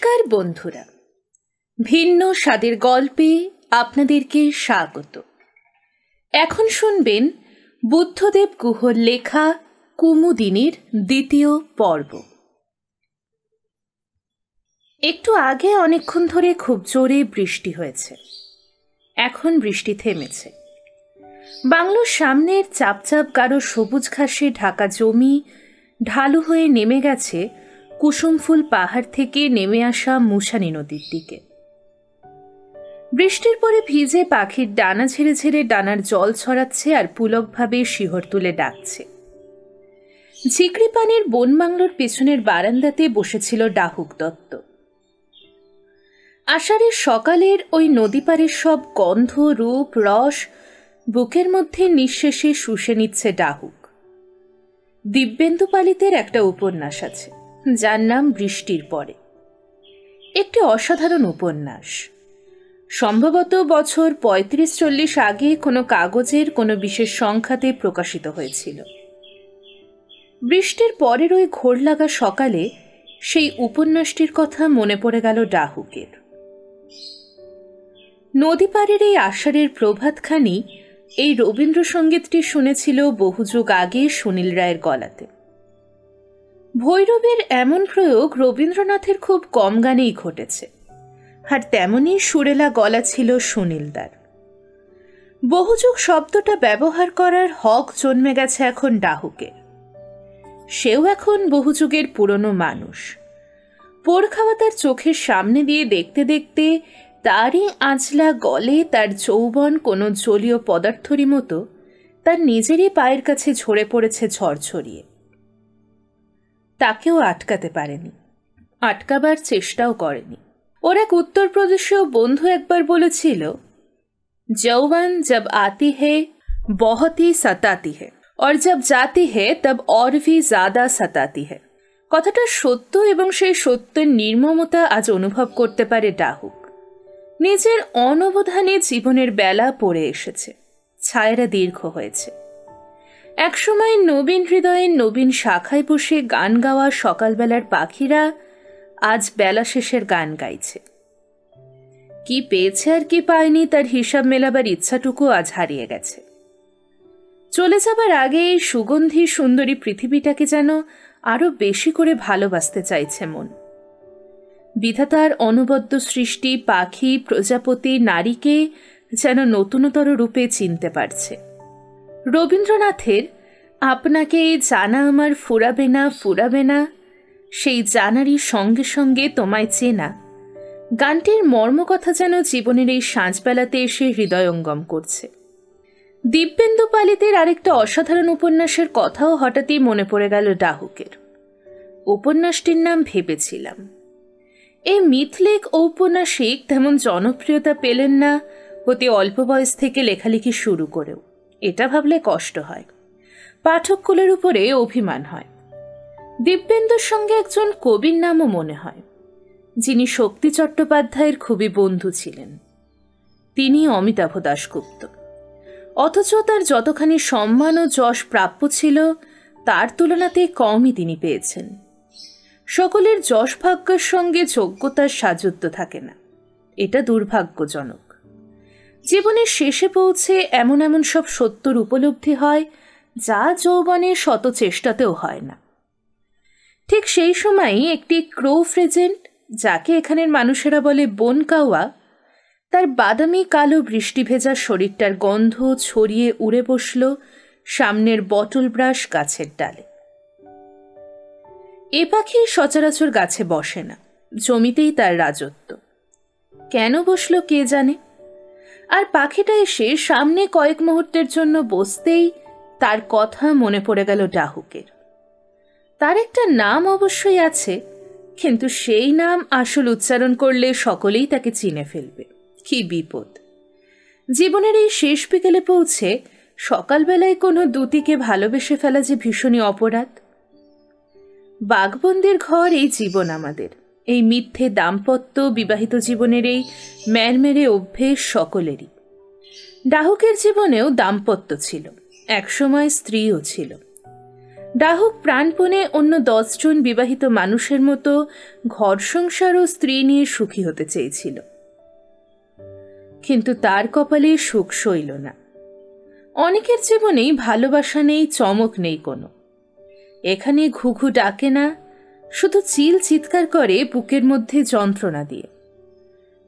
নমস্কার বন্ধুরা, ভিন্ন স্বাদের গল্পে আপনাদেরকে স্বাগত। এখন শুনবেন বুদ্ধদেব গুহর লেখা কুমুদিনীর দ্বিতীয় পর্ব। একটু আগে অনেকক্ষণ ধরে খুব জোরে বৃষ্টি হয়েছে। এখন বৃষ্টি থেমেছে। বাংলোর সামনের চাপচাপ গাঢ় সবুজ ঘাসে ঢাকা জমি ঢালু হয়ে নেমে গেছে কুসুমফুল পাহাড় থেকে নেমে আসা মুসানি নদীর দিকে। বৃষ্টির পরে ভিজে পাখির ডানা ঝেড়ে ঝেড়ে ডানার জল ছড়াচ্ছে আর পুলকভাবে শিহর তুলে ডাকছে। ঝিকড়ি পানির বন বাংলোর পেছনের বারান্দাতে বসেছিল ডাহুক দত্ত। আষাঢ়ের সকালের ওই নদী পাড়ের সব গন্ধ, রূপ, রস বুকের মধ্যে নিঃশেষে শুষে নিচ্ছে ডাহুক। দিব্যেন্দু পালিতের একটা উপন্যাস আছে যার নাম বৃষ্টির পরে। একটি অসাধারণ উপন্যাস। সম্ভবত বছর ৩৫-৪০ আগে কোনো কাগজের কোনো বিশেষ সংখ্যাতে প্রকাশিত হয়েছিল। বৃষ্টির পরের ওই ঘোর লাগা সকালে সেই উপন্যাসটির কথা মনে পড়ে গেল ডাহুকের। নদী পাড়ের এই আষাঢ়ের প্রভাতখানি এই রবীন্দ্রসঙ্গীতটি শুনেছিল বহুযুগ আগে সুনীল রায়ের গলাতে। ভৈরবের এমন প্রয়োগ রবীন্দ্রনাথের খুব কম গানেই ঘটেছে, আর তেমনই সুরেলা গলা ছিল সুনীলদার। বহুযুগ শব্দটা ব্যবহার করার হক জন্মে গেছে এখন ডাহুকে। সেও এখন বহুযুগের পুরনো মানুষ। পোড় খাওয়া তার চোখের সামনে দিয়ে দেখতে দেখতে তারই আঁচলা গলে তার যৌবন কোনো জলীয় পদার্থরই মতো তার নিজেরই পায়ের কাছে ঝরে পড়েছে ঝরঝরিয়ে। তাকেও আটকাতে পারেনি, আটকাবার চেষ্টাও করেনি। ওর এক উত্তরপ্রদেশীয় বন্ধু একবার বলেছিল, যৌবন জব আতি হে বহুত হি সতাতি হে, और जब जाती है तब और भी ज्यादा सताती है। কথাটা সত্য, এবং সেই সত্যের নির্মমতা আজ অনুভব করতে পারে ডাহুক। নিজের অনবধানে জীবনের বেলা পড়ে এসেছে, ছায়ারা দীর্ঘ হয়েছে। একসময় নবীন হৃদয়ের নবীন শাখায় বসে গান গাওয়া সকালবেলার পাখিরা আজ বেলা শেষের গান গাইছে। কি পেয়েছে আর কি পায়নি তার হিসাব মেলাবার ইচ্ছাটুকু আজ হারিয়ে গেছে। চলে যাবার আগে এই সুগন্ধি সুন্দরী পৃথিবীটাকে যেন আরো বেশি করে ভালোবাসতে চাইছে মন। বিধাতার অনবদ্য সৃষ্টি পাখি, প্রজাপতি, নারীকে যেন নতুনতর রূপে চিনতে পারছে। রবীন্দ্রনাথের আপনাকে জানা আমার ফুরাবে না ফুরাবে না, সেই জানারই সঙ্গে সঙ্গে তোমায় চেনা গানটির মর্মকথা যেন জীবনের এই সাঁঝবেলাতে এসে হৃদয়ঙ্গম করছে। দিব্যেন্দু পালিতের আরেকটা অসাধারণ উপন্যাসের কথাও হঠাৎই মনে পড়ে গেল ডাহুকের। উপন্যাসটির নাম ভেবেছিলাম। এই মিথলেখ ঔপন্যাসিক তেমন জনপ্রিয়তা পেলেন না অতি অল্প বয়স থেকে লেখালেখি শুরু করেও। এটা ভাবলে কষ্ট হয়, পাঠককুলের উপরে অভিমান হয়। দিব্যেন্দুর সঙ্গে একজন কবির নামও মনে হয়, যিনি শক্তি চট্টোপাধ্যায়ের খুবই বন্ধু ছিলেন। তিনি অমিতাভ দাশগুপ্ত। অথচ তার যতখানি সম্মান ও যশ প্রাপ্য ছিল তার তুলনাতে কমই তিনি পেয়েছেন। সকলের যশ ভাগ্যের সঙ্গে যোগ্যতার সাযুজ্য থাকে না, এটা দুর্ভাগ্যজনক। জীবনের শেষে পৌঁছে এমন এমন সব সত্যর উপলব্ধি হয় যা যৌবনে শত চেষ্টাতেও হয় না। ঠিক সেই সময়ই একটি ক্রো ফ্রেজেন্ট, যাকে এখানের মানুষেরা বলে বন কাওয়া, তার বাদামি কালো বৃষ্টি ভেজা শরীরটার গন্ধ ছড়িয়ে উড়ে বসল সামনের বটল ব্রাশ গাছের ডালে। এ পাখি সচরাচর গাছে বসে না, জমিতেই তার রাজত্ব। কেন বসল কে জানে। আর পাখিটা এসে সামনে কয়েক মুহূর্তের জন্য বসতেই তার কথা মনে পড়ে গেল ডাহুকের। তার একটা নাম অবশ্যই আছে, কিন্তু সেই নাম আসল উচ্চারণ করলে সকলেই তাকে চিনে ফেলবে। কি বিপদ! জীবনের এই শেষ বিকেলে পৌঁছে সকালবেলায় কোনো দুটিকে ভালোবেসে ফেলা যে ভীষণই অপরাধ। বাঘবন্দির ঘর এই জীবন আমাদের, এই মিথ্যে দাম্পত্য বিবাহিত জীবনের এই ম্যারমেরে অভ্যেস সকলেরই। ডাহুকের জীবনেও দাম্পত্য ছিল, একসময় স্ত্রীও ছিল। ডাহুক প্রাণপণে অন্য 10 জন বিবাহিত মানুষের মতো ঘর সংসার ও স্ত্রী নিয়ে সুখী হতে চেয়েছিল, কিন্তু তার কপালে সুখ সইল না। অনেকের জীবনেই ভালোবাসা নেই, চমক নেই কোনো। এখানে ঘুঘু ডাকে না, শুধু চিল চিৎকার করে বুকের মধ্যে যন্ত্রণা দিয়ে।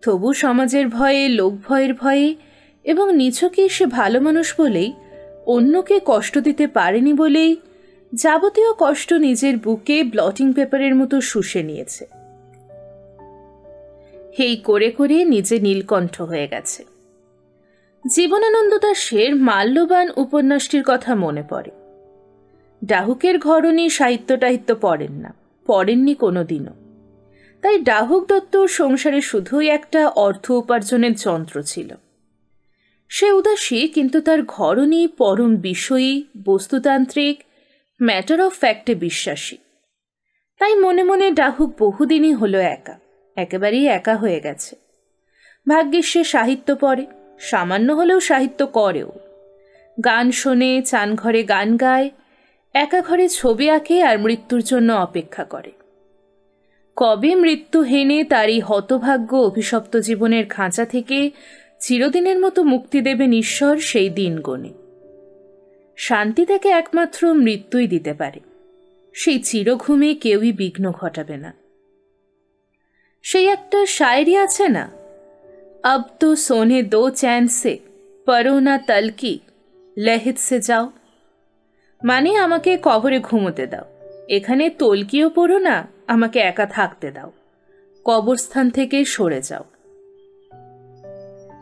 তবু সমাজের ভয়ে, লোক ভয়ের ভয়ে এবং নিছকে সে ভালো মানুষ বলেই, অন্যকে কষ্ট দিতে পারেনি বলেই যাবতীয় কষ্ট নিজের বুকে ব্লটিং পেপারের মতো শুষে নিয়েছে। এই করে করে নিজে নীলকণ্ঠ হয়ে গেছে। জীবনানন্দ দাশের মাল্যবান উপন্যাসটির কথা মনে পড়ে। ডাহুকের ঘরণী সাহিত্য টাহিত্য পড়েন না, পড়েননি কোনোদিনও। তাই ডাহুক দত্তর সংসারে শুধুই একটা অর্থ উপার্জনের যন্ত্র ছিল। সে উদাসী, কিন্তু তার ঘরণী পরম বিষয়ী, বস্তুতান্ত্রিক, ম্যাটার অফ ফ্যাক্টে বিশ্বাসী। তাই মনে মনে ডাহুক বহুদিনই হলো একা, একেবারেই একা হয়ে গেছে। ভাগ্যিস সে সাহিত্য পড়ে, সামান্য হলেও সাহিত্য করেও, গান শোনে, চান ঘরে গান গায়, একা ঘরে ছবি আঁকে আর মৃত্যুর জন্য অপেক্ষা করে। কবে মৃত্যু হেনে তার এই হতভাগ্য অভিশপ্ত জীবনের খাঁচা থেকে চিরদিনের মতো মুক্তি দেবেন ঈশ্বর, সেই দিন গণে। শান্তি থেকে একমাত্র মৃত্যুই দিতে পারে। সেই চিরঘুমে কেউই বিঘ্ন ঘটাবে না। সেই একটা শায়রি আছে না, अब तो सोने दो चैन से परो ना तल की लहित से যাও। মানে আমাকে কবরে ঘুমোতে দাও, এখানে তলকিও পড়ো না, আমাকে একা থাকতে দাও, কবরস্থান থেকে সরে যাও।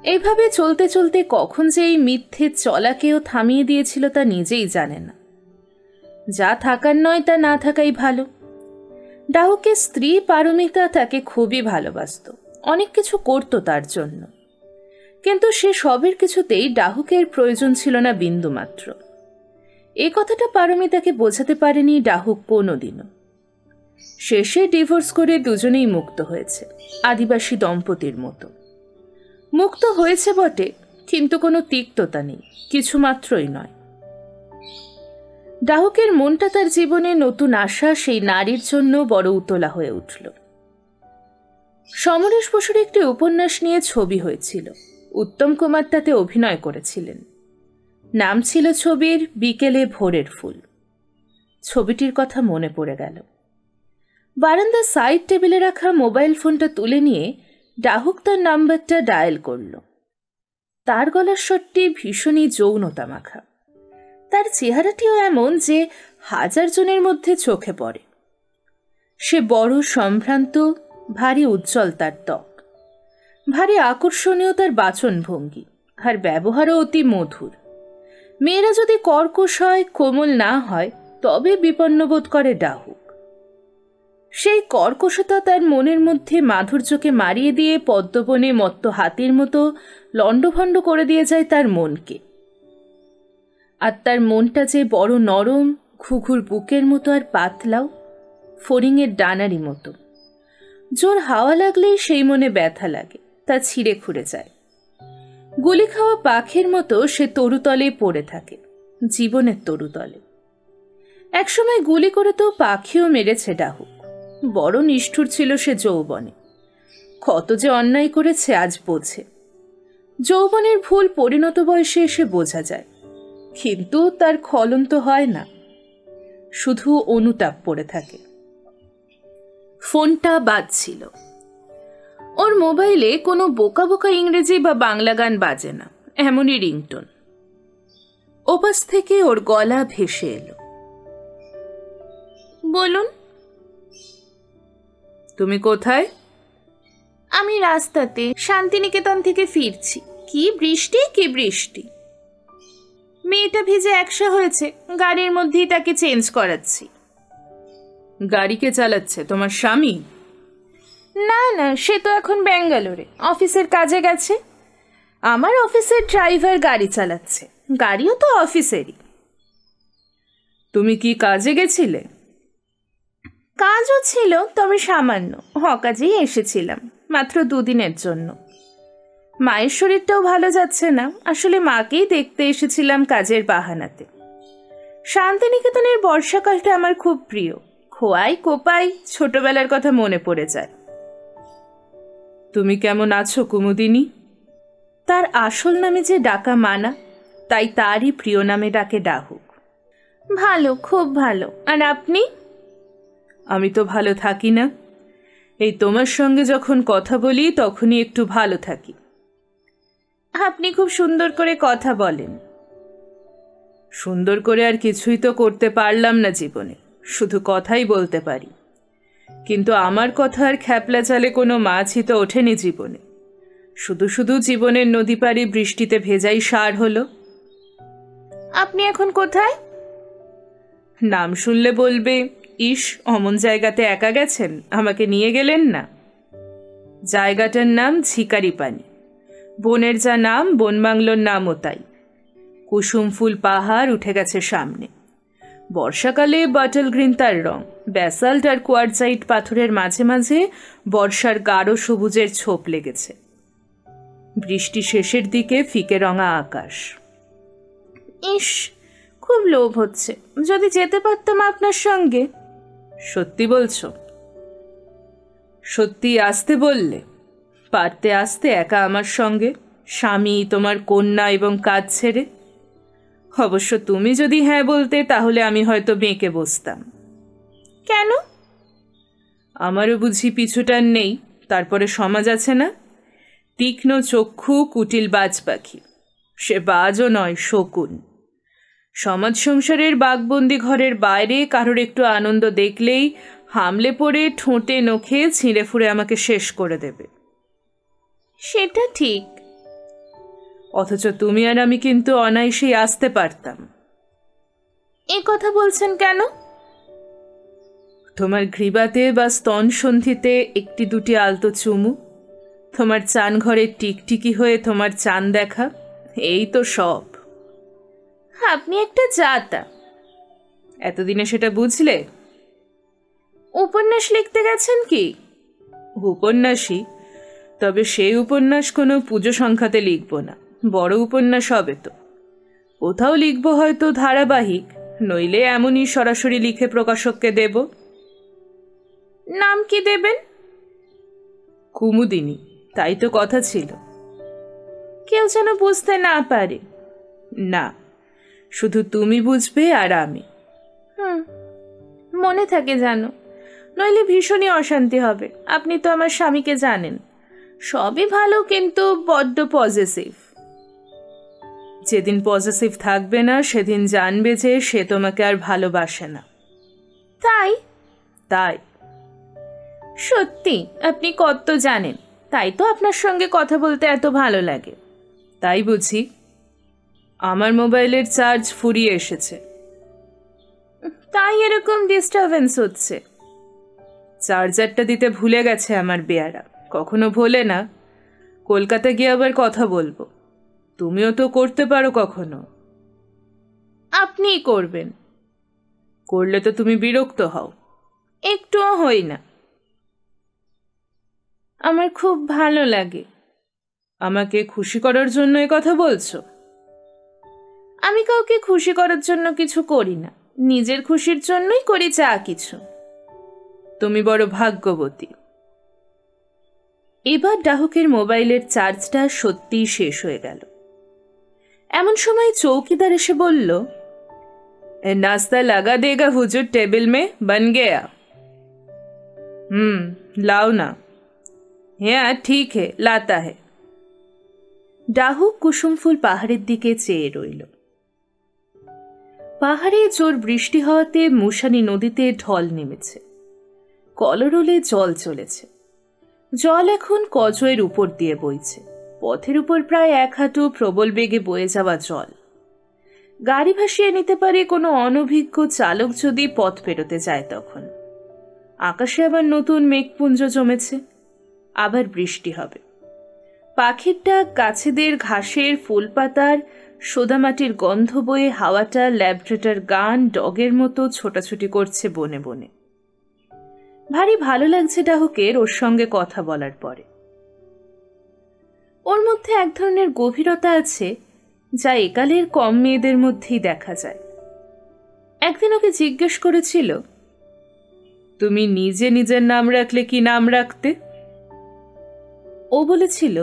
এইভাবে চলতে চলতে কখন যে এই মিথ্যে চলাকেও থামিয়ে দিয়েছিল তা নিজেই জানে না। যা থাকার নয় তা না থাকাই ভালো। ডাহুকের স্ত্রী পারমিতা তাকে খুবই ভালোবাসত, অনেক কিছু করত তার জন্য, কিন্তু সে সবের কিছুতেই ডাহুকের প্রয়োজন ছিল না বিন্দুমাত্র। এই কথাটা পারমিতাকে বোঝাতে পারেনি ডাহুক কোনোদিনও। শেষে ডিভোর্স করে দুজনেই মুক্ত হয়েছে, আদিবাসী দম্পতির মতো। মুক্ত হয়েছে বটে, কিন্তু কোনো তিক্ততা নেই, কিছুমাত্রই নয়। ডাহুকের মনটা তার জীবনে নতুন আশা সেই নারীর জন্য বড় উতলা হয়ে উঠল। সমরেশ বসুর একটি উপন্যাস নিয়ে ছবি হয়েছিল, উত্তম কুমার তাতে অভিনয় করেছিলেন। নাম ছিল ছবির বিকেলে ভোরের ফুল। ছবিটির কথা মনে পড়ে গেল। বারান্দার সাইড টেবিলে রাখা মোবাইল ফোনটা তুলে নিয়ে ডাহুক তার নাম্বারটা ডায়াল করল। তার গলার স্বরটি ভীষণই যৌনতা মাখা। তার চেহারাটিও এমন যে 1000 জনের মধ্যে চোখে পড়ে। সে বড় সম্ভ্রান্ত, ভারী উজ্জ্বল তার ত্বক, ভারী আকর্ষণীয় তার বাচনভঙ্গি, আর ব্যবহারও অতি মধুর। মেয়েরা যদি কর্কশ হয়, কোমল না হয়, তবে বিপন্নবোধ করে ডাহুক। সেই কর্কশতা তার মনের মধ্যে মাধুর্যকে মারিয়ে দিয়ে পদ্মবনে মত্ত হাতির মতো লণ্ডভণ্ড করে দিয়ে যায় তার মনকে। আর তার মনটা যে বড় নরম, ঘুঘুর বুকের মতো আর পাতলাও, ফড়িংয়ের ডানারি মতো। জোর হাওয়া লাগলেই সেই মনে ব্যথা লাগে, তা ছিঁড়ে খুঁড়ে যায়। গুলি খাওয়া পাখির মতো সে তরুতলে পড়ে থাকে, জীবনের তরুতলে। একসময় গুলি করে তো পাখিও মেরেছে ডাহুক। বড় নিষ্ঠুর ছিল সে যৌবনে। কত যে অন্যায় করেছে আজ বোঝে। যৌবনের ভুল পরিণত বয়সে এসে বোঝা যায়, কিন্তু তার খলন তো হয় না, শুধু অনুতাপ পড়ে থাকে। ফোনটা বাজছিল। ওর মোবাইলে কোনো বোকা বোকা ইংরেজি বা বাংলা গান বাজে না, এমনই রিংটোন। ওপাশ থেকে ওর গলা ভেসে এলো, বলুন। তুমি কোথায়? আমি রাস্তাতে, শান্তিনিকেতন থেকে ফিরছি। কি বৃষ্টি, কি বৃষ্টি! মেয়েটা ভিজে একসা হয়েছে, গাড়ির মধ্যেই তাকে চেঞ্জ করাচ্ছি। গাড়ি কে চালাচ্ছে, তোমার স্বামী? না না, সে তো এখন ব্যাঙ্গালোরে অফিসের কাজে গেছে। আমার অফিসের ড্রাইভার গাড়ি চালাচ্ছে, গাড়িও তো অফিসেরই। তুমি কি কাজে গেছিলে? কাজও ছিল, তবে সামান্য, হকাজেই এসেছিলাম, মাত্র 2 দিনের জন্য। মায়ের শরীরটাও ভালো যাচ্ছে না, আসলে মাকেই দেখতে এসেছিলাম কাজের বাহানাতে। শান্তিনিকেতনের বর্ষাকালটা আমার খুব প্রিয়। খোয়াই কোপাই ছোটবেলার কথা মনে পড়ে যায়। তুমি কেমন আছো কুমুদিনী? তার আসল নামে যে ডাকা মানা, তাই তারই প্রিয় নামে ডাকে ডাহুক। ভালো, খুব ভালো। আর আপনি? আমি তো ভালো থাকি না। এই তোমার সঙ্গে যখন কথা বলি তখনই একটু ভালো থাকি। আপনি খুব সুন্দর করে কথা বলেন। সুন্দর করে আর কিছুই তো করতে পারলাম না জীবনে, শুধু কথাই বলতে পারি। কিন্তু আমার কথার খ্যাপলা চালে কোনো মাছই তো ওঠেনি জীবনে। শুধু শুধু জীবনের নদী পাড়ি বৃষ্টিতে ভেজাই সার হলো। আপনি এখন কোথায়? নাম শুনলে বলবে, ইস অমন জায়গাতে একা গেছেন, আমাকে নিয়ে গেলেন না। জায়গাটার নাম ঝিকারি পানি। বনের যা নাম, বনবাংলোর নামও তাই। কুসুম ফুল পাহাড় উঠে গেছে সামনে। বর্ষাকালে বাটল গ্রিন তার রং, ব্যাসাল্ট আর কোয়ার্টজাইট পাথরের মাঝে মাঝে বর্ষার গাঢ় সবুজের ছোপ লেগেছে। বৃষ্টি শেষের দিকে ফিকে রঙা আকাশ। ইস, খুব লোভ হচ্ছে, যদি যেতে পারতাম আপনার সঙ্গে। সত্যি বলছো? সত্যি আসতে বললে? পারতে আসতে একা আমার সঙ্গে, স্বামী, তোমার কন্যা এবং কাজ ছেড়ে? অবশ্য তুমি যদি হ্যাঁ বলতে তাহলে আমি হয়তো বেঁকে বসতাম। কেন? আমারও বুঝি পিছুটার নেই, তারপরে সমাজ আছে না? তীক্ষ্ণ চক্ষু কুটিল বাজ পাখি, সে বাজও নয়, শকুন। সমাজ সংসারের বাঘবন্দি ঘরের বাইরে কারোর একটু আনন্দ দেখলেই হামলে পড়ে ঠোঁটে নখে ছিঁড়ে ফুঁড়ে আমাকে শেষ করে দেবে। সেটা ঠিক। অথচ তুমি আর আমি কিন্তু অনায়াসেই আসতে পারতাম। এ কথা বলছেন কেন? তোমার গ্রীবাতে বা স্তন সন্ধিতে একটি দুটি আলতো চুমু, তোমার চান ঘরে টিকটিকি হয়ে তোমার চান দেখা, এই তো সব। আপনি একটা জাতা। এতদিনে সেটা বুঝলে? উপন্যাস লিখতে গেছেন কি? উপন্যাসই, তবে সেই উপন্যাস কোনো পুজো সংখ্যাতে লিখব না, বড় উপন্যাস হবে তো। কোথাও লিখব হয়তো ধারাবাহিক, নইলে এমনই সরাসরি লিখে প্রকাশককে দেব। নাম কি দেবেন? কুমুদিনী, তাই তো কথা ছিল। কেউ যেন বুঝতে না পারে। না, শুধু তুমি বুঝবে আর আমি। মনে থাকে জানো, নইলে ভীষণই অশান্তি হবে। আপনি তো আমার স্বামীকে জানেন, সবই ভালো কিন্তু বড্ড পজেসিভ। যেদিন পজেসিভ থাকবে না সেদিন জানবে যে সে তোমাকে আর ভালোবাসে না। তাই? তাই। সত্যি? আপনি কত জানেন, তাই তো আপনার সঙ্গে কথা বলতে এত ভালো লাগে। তাই বুঝি? আমার মোবাইলের চার্জ ফুরিয়ে এসেছে, তাই এরকম ডিস্টারবেন্স হচ্ছে। চার্জারটা দিতে ভুলে গেছে আমার বেয়ারা, কখনো ভোলে না। কলকাতা গিয়ে আবার কথা বলবো। তুমিও তো করতে পারো কখনো। আপনিই করবেন। করলে তো তুমি বিরক্ত হও। একটুও হই না। আমার খুব ভালো লাগে। আমাকে খুশি করার জন্য এ কথা বলছো? আমি কাউকে খুশি করার জন্য কিছু করি না, নিজের খুশির জন্যই করি যা কিছু। তুমি বড় ভাগ্যবতী। এবার ডাহুকের মোবাইলের চার্জটা সত্যিই শেষ হয়ে গেল। এমন সময় চৌকিদার এসে বলল, নাস্তা লাগা দেগা হুজুর, টেবিল মে বন গয়া। লাও না। হ্যাঁ ঠিক হে, লাতা হে। ডাহুক কুসুমফুল পাহাড়ের দিকে চেয়ে রইল। পাহাড়ে জোর বৃষ্টি হওয়াতে মুশানি নদীতে ঢল নেমেছে। কলরলে জল চলেছে। জল এখন কজয়ের উপর দিয়ে বইছে। পথের উপর প্রায় 1 হাঁটু প্রবল বেগে বয়ে যাওয়া জল। গাড়ি ভাসিয়ে নিতে পারে কোনো অনভিজ্ঞ চালক যদি পথ পেরোতে যায় তখন। আকাশে আবার নতুন মেঘপুঞ্জ জমেছে, আবার বৃষ্টি হবে। পাখির ডাক, গাছেদের ঘাসের ফুলপাতার সোদামাটির গন্ধ বয়ে হাওয়াটা ল্যাবরেটর গান ডগের মতো ছোটাছুটি করছে বনে বনে। ভারী ভালো লাগছে ডাহুকের ওর সঙ্গে কথা বলার পরে। ওর মধ্যে এক ধরনের গভীরতা আছে যা একালের কম মেয়েদের মধ্যেই দেখা যায়। একদিন ওকে জিজ্ঞেস করেছিল, তুমি নিজে নিজের নাম রাখলে কি নাম রাখতে? ও বলেছিল,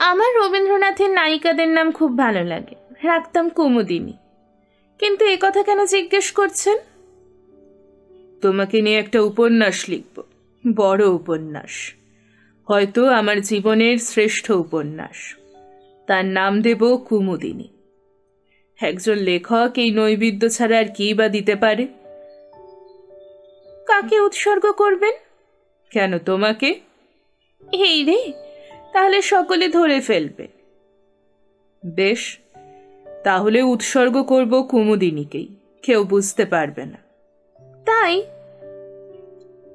আমার রবীন্দ্রনাথের নায়িকাদের নাম খুব ভালো লাগে, রাখতাম কুমুদিনী। কিন্তু এ কথা কেন জিজ্ঞেস করছেন? তোমাকে নিয়ে একটা উপন্যাস লিখব, বড় উপন্যাস, হয়তো আমার জীবনের শ্রেষ্ঠ উপন্যাস। তার নাম দেব কুমুদিনী। একজন লেখক এই নৈবেদ্য ছাড়া আর কি বা দিতে পারে? কাকে উৎসর্গ করবেন? কেন তোমাকে? এই রে, তাহলে সকলে ধরে ফেলবে। বেশ, তাহলে উৎসর্গ করব কুমুদিনীকেই, কেউ বুঝতে পারবে না। তাই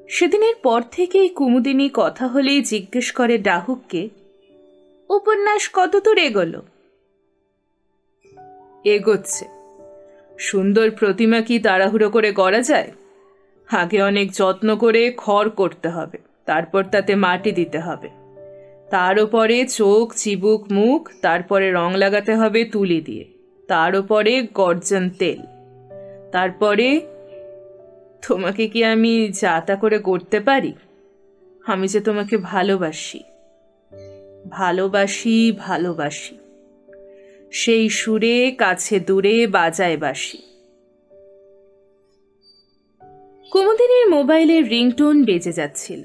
সেদিনের পর থেকেই কুমুদিনী কথা হলেই জিজ্ঞেস করে ডাহুককে, উপন্যাস কতদূর এগোলো? এগোচ্ছে। সুন্দর প্রতিমা কি তাড়াহুড়ো করে গড়া যায়? আগে অনেক যত্ন করে খড় করতে হবে, তারপর তাতে মাটি দিতে হবে, তার উপরে চোখ, চিবুক, মুখ, তারপরে রং লাগাতে হবে তুলি দিয়ে, তার উপরে গর্জন তেল, তারপরে তোমাকে কি আমি যাতা করে করতে পারি? আমি যে তোমাকে ভালোবাসি, ভালোবাসি, ভালোবাসি, সেই সুরে কাছে দূরে বাজায় বাসি। কুমুদিনীর মোবাইলের রিংটোন বেজে যাচ্ছিল।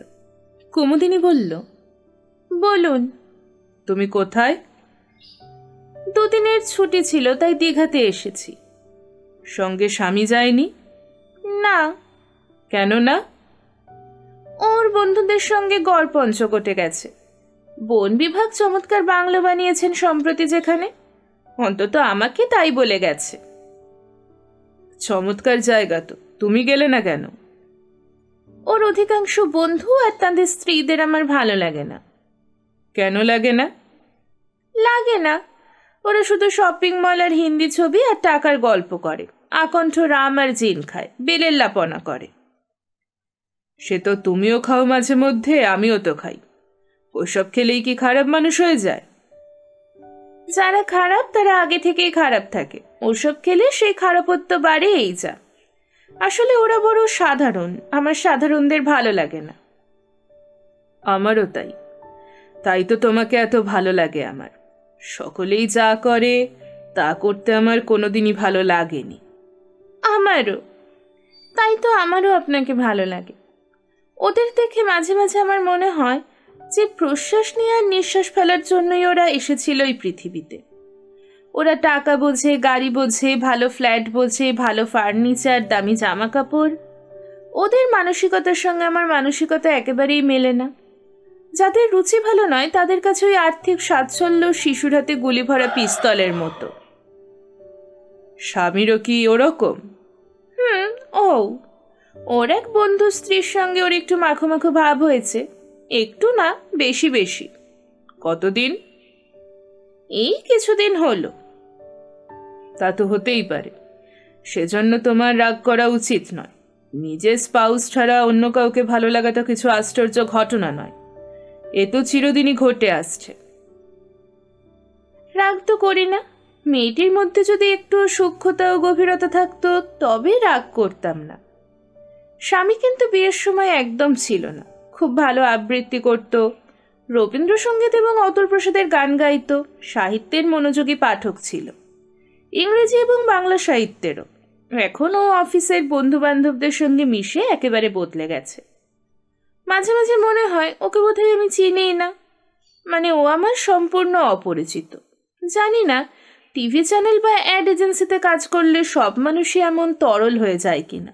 কুমুদিনী বলল, বলুন। তুমি কোথায়? দুদিনের ছুটি ছিল, তাই দীঘাতে এসেছি। সঙ্গে স্বামী যায়নি? না। কেন না? ওর বন্ধুদের সঙ্গে গড় পঞ্চকোটে গেছে। বন বিভাগ চমৎকার বাংলো বানিয়েছেন সম্প্রতি যেখানে, অন্তত আমাকে তাই বলে গেছে। চমৎকার জায়গা তো, তুমি গেলে না কেন? ওর অধিকাংশ বন্ধু আর তাদের স্ত্রীদের আমার ভালো লাগে না। কেন লাগে না? লাগে না, ওরা শুধু শপিং মল আর হিন্দি ছবি আর টাকার গল্প করে, আকণ্ঠ রাম আর জিন খায়, বেলেল্লাপনা করে। সে তো তুমিও খাও মাঝে মধ্যে, আমিও তো খাই। ওসব খেলেই কি খারাপ মানুষ হয়ে যায়? যারা খারাপ তারা আগে থেকেই খারাপ থাকে, ওসব খেলে সেই খারাপত্ব বাড়ে, এই যা। আসলে ওরা বড় সাধারণ, আমার সাধারণদের ভালো লাগে না। আমারও তাই, তাই তো তোমাকে এত ভালো লাগে আমার। সকলেই যা করে তা করতে আমার কোনোদিনই ভালো লাগেনি। আমারও তাই তো, আমারও আপনাকে ভালো লাগে। ওদের দেখে মাঝে মাঝে আমার মনে হয় যে প্রশ্বাস নিয়ে আর নিঃশ্বাস ফেলার জন্যই ওরা এসেছিল এই পৃথিবীতে। ওরা টাকা বোঝে, গাড়ি বোঝে, ভালো ফ্ল্যাট বোঝে, ভালো ফার্নিচার, দামি জামা কাপড়। ওদের মানসিকতার সঙ্গে আমার মানসিকতা একেবারেই মেলে না। যাদের রুচি ভালো নয় তাদের কাছে ওই আর্থিক সাচ্ছল্য শিশুর হাতে গুলি ভরা পিস্তলের মতো। স্বামীরও কি ওরকম? ওর এক বন্ধু স্ত্রীর সঙ্গে ওর একটু মাখো মাখো ভাব হয়েছে, একটু না, বেশি বেশি। কতদিন? এই কিছুদিন হলো। তা তো হতেই পারে, সেজন্য তোমার রাগ করা উচিত নয়। নিজের স্পাউস ছাড়া অন্য কাউকে ভালো লাগা তো কিছু আশ্চর্য ঘটনা নয়, এ তো চিরদিনই ঘটে আসছে। রাগ তো করি না, মেয়েটির মধ্যে যদি একটু সূক্ষ্মতা ও গভীরতা থাকতো তবে রাগ করতাম না। স্বামী কিন্তু বিয়ের সময় একদম ছিল না, খুব ভালো আবৃত্তি করত, রবীন্দ্রসঙ্গীত এবং অতুল প্রসাদের গান গাইত, সাহিত্যের মনোযোগী পাঠক ছিল, ইংরেজি এবং বাংলা সাহিত্যেরও। এখনও অফিসের বন্ধু বান্ধবদের সঙ্গে মিশে একেবারে বদলে গেছে। মাঝে মাঝে মনে হয় ওকে বোধহয় আমি চিনিই না, মানে ও আমার সম্পূর্ণ অপরিচিত। জানি না টিভি চ্যানেল বা অ্যাড এজেন্সিতে কাজ করলে সব মানুষই এমন তরল হয়ে যায় কিনা।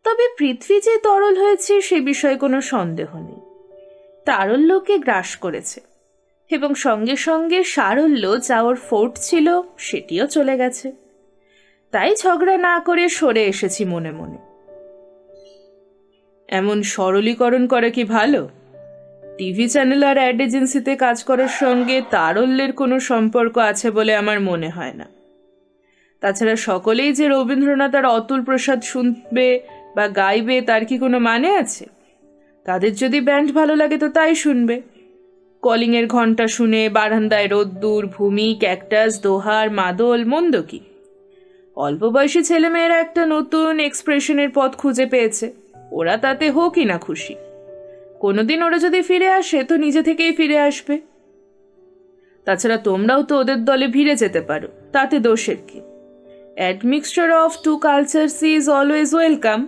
তবে পৃথ্বী যে তরল হয়েছে সে বিষয়ে কোনো সন্দেহ নেই। তারল্যকে গ্রাস করেছে এবং সঙ্গে সঙ্গে সারল্য যা ওর ফোর্ট ছিল সেটিও চলে গেছে। তাই ঝগড়া না করে সরে এসেছি মনে মনে। এমন সরলীকরণ করা কি ভালো? টিভি চ্যানেল আর অ্যাড এজেন্সিতে কাজ করার সঙ্গে তারল্যের কোনো সম্পর্ক আছে বলে আমার মনে হয় না। তাছাড়া সকলেই যে রবীন্দ্রনাথ আর অতুল প্রসাদ শুনবে বা গাইবে তার কি কোনো মানে আছে? তাদের যদি ব্যান্ড ভালো লাগে তো তাই শুনবে। কলিংয়ের ঘণ্টা শুনে বারান্দায় রোদ্দুর, ভূমি, ক্যাকটাস, দোহার, মাদল, মন্দ কি? অল্প বয়সী ছেলেমেয়েরা একটা নতুন এক্সপ্রেশনের পথ খুঁজে পেয়েছে, ওরা তাতে হোকই না খুশি। কোনোদিন ওরা যদি ফিরে আসে তো নিজে থেকেই ফিরে আসবে। তাছাড়া তোমরাও তো ওদের দলে ভিড়ে যেতে পারো, তাতে দোষের কি? Admixture of two cultures is always welcome.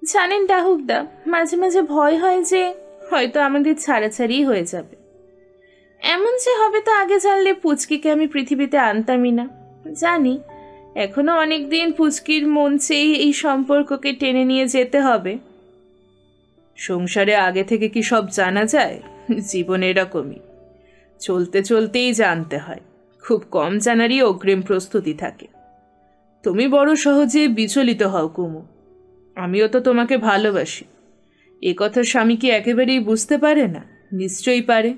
জানেন ডাহুকদা, মাঝে মাঝে ভয় হয় যে হয়তো আমাদের ছাড়াছাড়ি হয়ে যাবে। এমন যে হবে তা আগে জানলে পুচকিকে আমি পৃথিবীতে আনতামই না। জানি এখনো অনেক দিন পুচকির মন চেয়ে এই সম্পর্ককে টেনে নিয়ে যেতে হবে। সংসারে আগে থেকে কি সব জানা যায়? জীবন এরকমই, চলতে চলতেই জানতে হয়। খুব কম জানারই অগ্রিম প্রস্তুতি থাকে। তুমি বড় সহজে বিচলিত হও কুমু। আমিও তো তোমাকে ভালোবাসি, এ কথা স্বামী কি একেবারেই বুঝতে পারে না? নিশ্চয়ই পারে।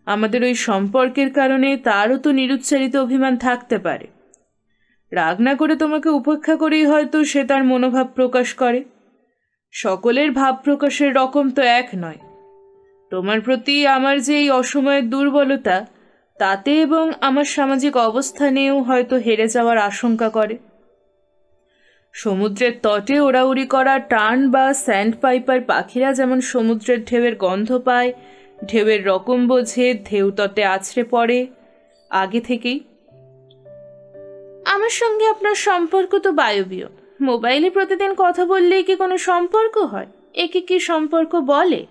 আমাদের ওই সম্পর্কের কারণে তারও তো নিরুচ্চারিত অভিমান থাকতে পারে। রাগ না করে তোমাকে উপেক্ষা করেই হয়তো সে তার মনোভাব প্রকাশ করে। সকলের ভাব প্রকাশের রকম তো এক নয়। তোমার প্রতি আমার যে এই অসময়ের দুর্বলতা, তাতে এবং আমার সামাজিক অবস্থানেও হয়তো হেরে যাওয়ার আশঙ্কা করে। সমুদ্রের তটে ওড়াউড়ি করা টার্ন বা স্যান্ড পাইপার পাখিরা যেমন সমুদ্রের ঢেউয়ের গন্ধ পায়, ঢেউয়ের রকম বোঝে, ঢেউ তটে আছড়ে পড়ে আগে থেকেই। আমার সঙ্গে আপনার সম্পর্ক তো বায়বীয়। মোবাইলে প্রতিদিন কথা বললেই কি কোনো সম্পর্ক হয়? একে কি সম্পর্ক বলে?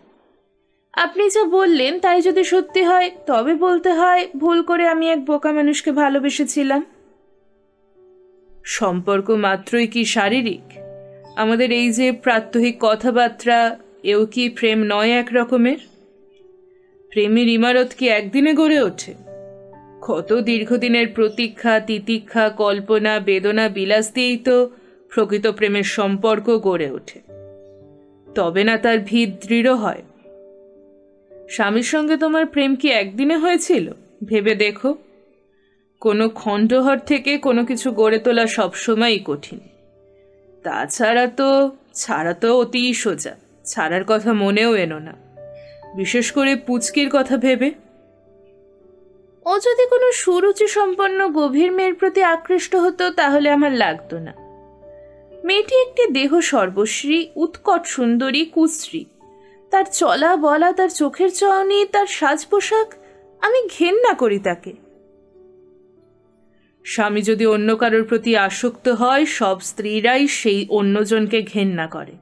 আপনি যা বললেন তাই যদি সত্যি হয় তবে বলতে হয় ভুল করে আমি এক বোকা মানুষকে ভালোবেসেছিলাম। সম্পর্ক মাত্রই কি শারীরিক? আমাদের এই যে প্রাত্যহিক কথাবার্তা, এও কি প্রেম নয় এক রকমের? প্রেমের ইমারত কি একদিনে গড়ে ওঠে? কত দীর্ঘদিনের প্রতীক্ষা, তিতিক্ষা, কল্পনা, বেদনা, বিলাস দিয়েই তো প্রকৃত প্রেমের সম্পর্ক গড়ে ওঠে। তবে না তার ভিত দৃঢ় হয়। স্বামীর সঙ্গে তোমার প্রেম কি একদিনে হয়েছিল? ভেবে দেখো। কোনো খণ্ডহর থেকে কোনো কিছু গড়ে তোলা সবসময়ই কঠিন। তাছাড়া তো ছাড়া তো অতি সোজা, ছাড়ার কথা মনেও এনো না, বিশেষ করে পুচকির কথা ভেবে। ও যদি কোনো সুরুচি সম্পন্ন গভীর মেয়ের প্রতি আকৃষ্ট হতো তাহলে আমার লাগতো না। মেয়েটি একটি দেহ সর্বশ্রী, উৎকট সুন্দরী, কুশ্রী। তার চলা বলা, তার চোখের চাহনি, তার সাজ পোশাক, আমি ঘেন্না করি তাকে। স্বামী যদি অন্য কারোর প্রতি আসক্ত হয়, সব স্ত্রীরাই সেই অন্যজনকে ঘেন্না করে।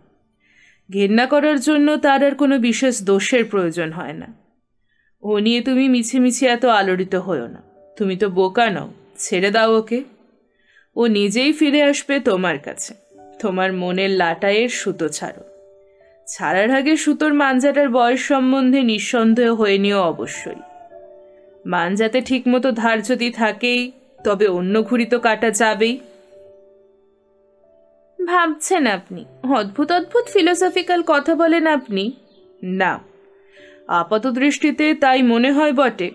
ঘেন্না করার জন্য তার আর কোনো বিশেষ দোষের প্রয়োজন হয় না। ও নিয়ে তুমি মিছিমিছি এত আলোড়িত হও না। তুমি তো বোকা নও, ছেড়ে দাও ওকে। ও নিজেই ফিরে আসবে তোমার কাছে। তোমার মনের লাটাইয়ের সুতো ছাড়ো। ছাড়ার আগে সুতোর মাঞ্জাটার বয়স সম্বন্ধে নিঃসন্দেহ হয়ে নিও অবশ্যই। মাঞ্জাতে ঠিকমতো ধার যদি থাকেই তবে অন্য ঘুড়ি তো কাটা যাবেই। ভাবছেন আপনি? অদ্ভুত অদ্ভুত ফিলোসফিক্যাল কথা বলেন আপনি। না, আপাত দৃষ্টিতে তাই মনে হয় বটে।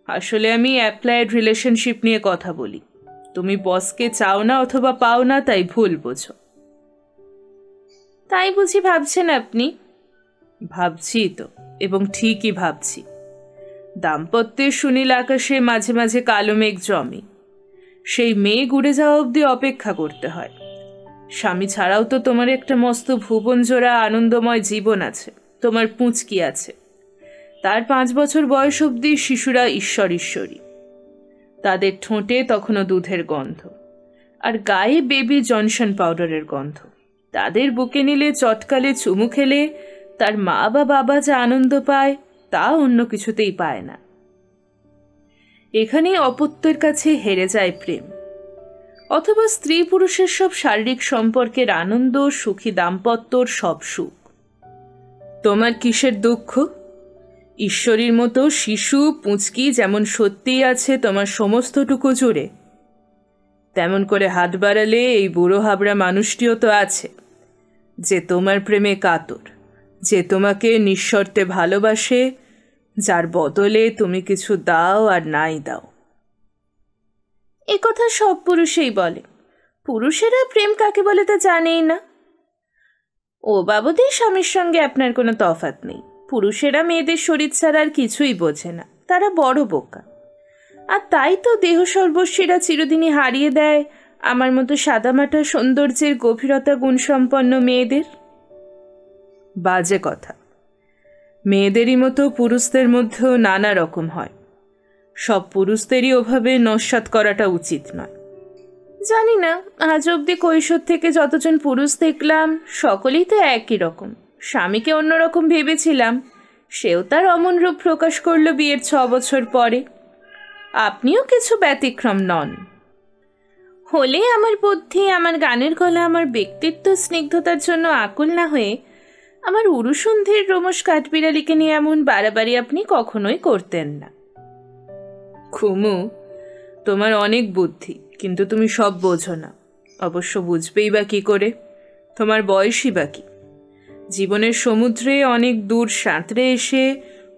আসলে আমি অ্যাপ্লাইড রিলেশনশিপ নিয়ে কথা বলি। তুমি বসকে চাও না অথবা পাও না, তাই ভুল বোঝো। তাই বুঝি ভাবছেন আপনি? ভাবছি তো, এবং ঠিকই ভাবছি। দাম্পত্যের সুনীল আকাশে মাঝে মাঝে কালো মেঘ জমে। সেই মেঘ উড়ে যাওয়া অবধি অপেক্ষা করতে হয়। স্বামী ছাড়াও তো তোমার একটা মস্ত ভুবন জোড়া আনন্দময় জীবন আছে। তোমার পুঁচকি আছে, তার 5 বছর বয়স অবধি শিশুরা ঈশ্বর ঈশ্বরী। তাদের ঠোঁটে তখনও দুধের গন্ধ, আর গায়ে বেবি জনসন পাউডারের গন্ধ। তাদের বুকে নিলে, চটকালে, চুমু খেলে তার মা বা বাবা যা আনন্দ পায় তা অন্য কিছুতেই পায় না। এখানেই অপত্যের কাছে হেরে যায় প্রেম। অথবা স্ত্রী পুরুষের সব শারীরিক সম্পর্কের আনন্দ, সুখী দাম্পত্যর সব সুখ। তোমার কিসের দুঃখ? ঈশ্বরীর মতো শিশু পুঁচকি যেমন সত্যিই আছে তোমার সমস্তটুকু জুড়ে, তেমন করে হাত বাড়ালে এই বুড়ো হাবড়া মানুষটিও তো আছে, যে তোমার প্রেমে কাতর, যে তোমাকে নিঃশর্তে ভালোবাসে, যার বদলে তুমি কিছু দাও আর নাই দাও। এ কথা সব পুরুষেই বলে। পুরুষেরা প্রেম কাকে বলে তা জানেই না। ও বাবদে স্বামীর সঙ্গে আপনার কোনো তফাৎ নেই। পুরুষেরা মেয়েদের শরীর ছাড়া আর কিছুই বোঝে না, তারা বড় বোকা। আর তাই তো দেহ সর্বস্বীরা চিরদিনই হারিয়ে দেয় আমার মতো সাদামাটা সৌন্দর্যের গভীরতা গুণসম্পন্ন মেয়েদের। বাজে কথা। মেয়েদেরই মতো পুরুষদের মধ্যেও নানা রকম হয়। সব পুরুষদেরই ওভাবে নস্যাৎ করাটা উচিত নয়। জানি না, আজ অব্দি কৈশোর থেকে যতজন পুরুষ দেখলাম সকলেই তো একই রকম। স্বামীকে অন্যরকম ভেবেছিলাম, সেও তার অমন রূপ প্রকাশ করল বিয়ের 6 বছর পরে। আপনিও কিছু ব্যতিক্রম নন। হলে আমার বুদ্ধি, আমার গানের গলা, আমার ব্যক্তিত্ব স্নিগ্ধতার জন্য আকুল না হয়ে আমার উরুসন্ধির রোমশ কাঠবিড়ালিকে নিয়ে এমন বাড়াবাড়ি আপনি কখনোই করতেন না। কুমু, তোমার অনেক বুদ্ধি, কিন্তু তুমি সব বোঝো না। অবশ্য বুঝবেই বা কি করে? তোমার বয়সই বা কি? জীবনের সমুদ্রে অনেক দূর সাঁতরে এসে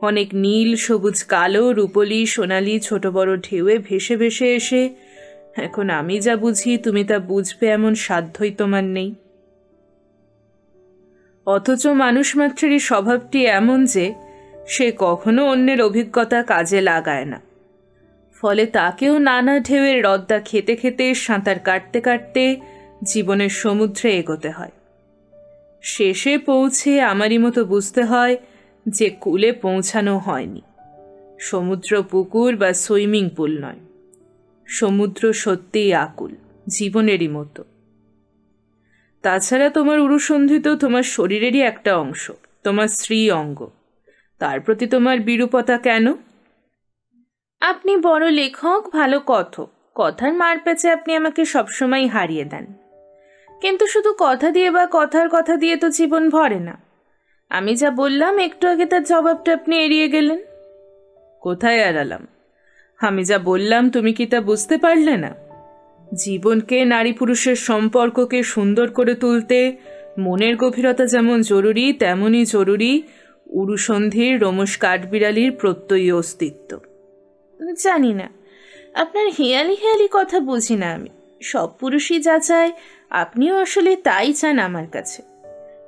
অনেক নীল, সবুজ, কালো, রূপলি, সোনালি ছোট বড় ঢেউয়ে ভেসে ভেসে এসে এখন আমি যা বুঝি তুমি তা বুঝবে এমন সাধ্যই তোমার নেই। অথচ মানুষ মাত্রেরই স্বভাবটি এমন যে সে কখনো অন্যের অভিজ্ঞতা কাজে লাগায় না। ফলে তাকেও নানা ঢেউয়ের রদ্দা খেতে খেতে, সাঁতার কাটতে কাটতে জীবনের সমুদ্রে এগোতে হয়। শেষে পৌঁছে আমারই মতো বুঝতে হয় যে কূলে পৌঁছানো হয়নি। সমুদ্র পুকুর বা সুইমিং পুল নয়, সমুদ্র সত্যিই আকুল, জীবনেরই মতো। তাছাড়া তোমার উরুসন্ধি তো তোমার শরীরেরই একটা অংশ, তোমার স্ত্রী অঙ্গ। তার প্রতি তোমার বিরূপতা কেন? আপনি বড় লেখক, ভালো কথক, কথার মারপ্যাচে আপনি আমাকে সবসময় হারিয়ে দেন। কিন্তু শুধু কথা দিয়ে বা কথার কথা দিয়ে তো জীবন ভরে না। আমি যা বললাম একটু আগে তার জবাবটা আপনি এড়িয়ে গেলেন। কোথায় এড়ালাম? আমি যা বললাম তুমি কি তা বুঝতে পারলে না? জীবনকে, নারী পুরুষের সম্পর্ককে সুন্দর করে তুলতে মনের গভীরতা যেমন জরুরি, তেমনই জরুরি উরুসন্ধির রোমশ কাঠবিড়ালির প্রত্যয়ী অস্তিত্ব। জানি না, আপনার হেয়ালি হেয়ালি কথা বুঝি না আমি। সব পুরুষই যা চায় আপনিও আসলে তাই চান আমার কাছে।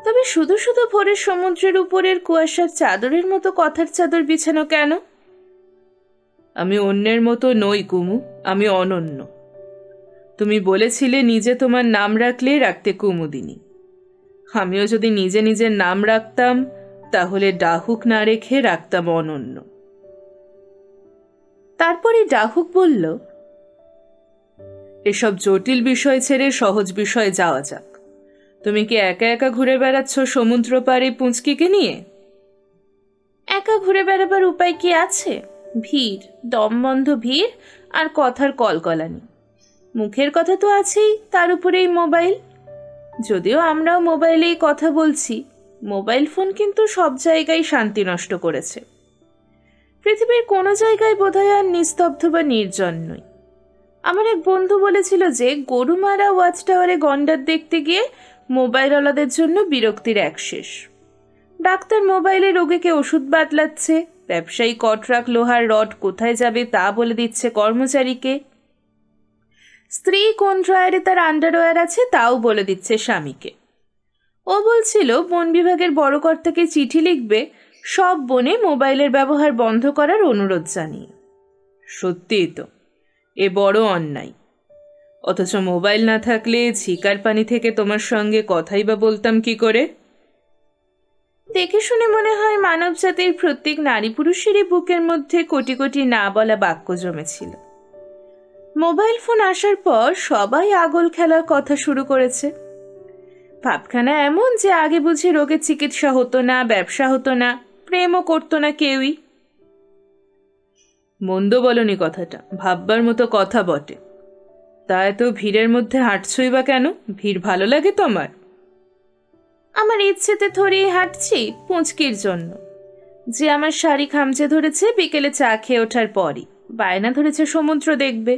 তবে শুধু শুধু ভোরের সমুদ্রের উপরের কুয়াশার চাদরের মতো কথার চাদর বিছানো কেন? আমি অন্যের মতো নই কুমু, আমি অনন্য। তুমি বলেছিলে নিজে তোমার নাম রাখলে রাখতে কুমুদিনী। আমিও যদি নিজে নিজের নাম রাখতাম তাহলে ডাহুক না রেখে রাখতাম অনন্য। তারপরে ডাহুক বলল, এসব জটিল বিষয় ছেড়ে সহজ বিষয়ে যাওয়া যাক। তুমি কি একা একা ঘুরে বেড়াচ্ছ সমুদ্র পাড়ে পুঁচকিকে নিয়ে? একা ঘুরে বেড়াবার উপায় কি আছে? ভিড়, দমবন্ধ ভিড়, আর কথার কলকলানি। মুখের কথা তো আছেই, তার উপরে এই মোবাইল। যদিও আমরাও মোবাইলেই কথা বলছি, মোবাইল ফোন কিন্তু সব জায়গায় শান্তি নষ্ট করেছে। পৃথিবীর কোনো জায়গায় বোধহয় আর নিস্তব্ধ বা নির্জন নই। আমার এক বন্ধু বলেছিল যে গরুমারা ওয়াচ টাওয়ারে গন্ডার দেখতে গিয়ে মোবাইলওয়ালাদের জন্য বিরক্তির এক শেষ। ডাক্তার মোবাইলে রোগীকে ওষুধ বাতলাচ্ছে, ব্যবসায়ী কট্রাক লোহার রড কোথায় যাবে তা বলে দিচ্ছে কর্মচারীকে, স্ত্রী কোন ড্রয়ারে তার আন্ডারওয়্যার আছে তাও বলে দিচ্ছে স্বামীকে। ও বলছিল বন বিভাগের বড় কর্তাকে চিঠি লিখবে সব বনে মোবাইলের ব্যবহার বন্ধ করার অনুরোধ জানিয়ে। সত্যিই তো, এ বড় অন্যায়। অথচ মোবাইল না থাকলে ঝিকার পানি থেকে তোমার সঙ্গে কথাই বা বলতাম কি করে? দেখে শুনে মনে হয় মানব জাতির প্রত্যেক নারী পুরুষেরই বুকের মধ্যে কোটি কোটি না বলা বাক্য জমেছিল। মোবাইল ফোন আসার পর সবাই আগল খেলার কথা শুরু করেছে। ভাবখানা এমন যে আগে বুঝি রোগের চিকিৎসা হতো না, ব্যবসা হতো না, প্রেমও করতো না কেউই। মন্দ বলনি কথাটা, ভাববার মতো কথা বটে। তা এত ভিড়ের মধ্যে হাঁটছই বা কেন? ভিড় ভালো লাগে তোমার? আমার ইচ্ছেতে থরিয়ে হাঁটছি পুঁচকির জন্য, যে আমার শাড়ি খামচে ধরেছে বিকেলে চা খেয়ে ওঠার পরই, বায়না ধরেছে সমুদ্র দেখবে।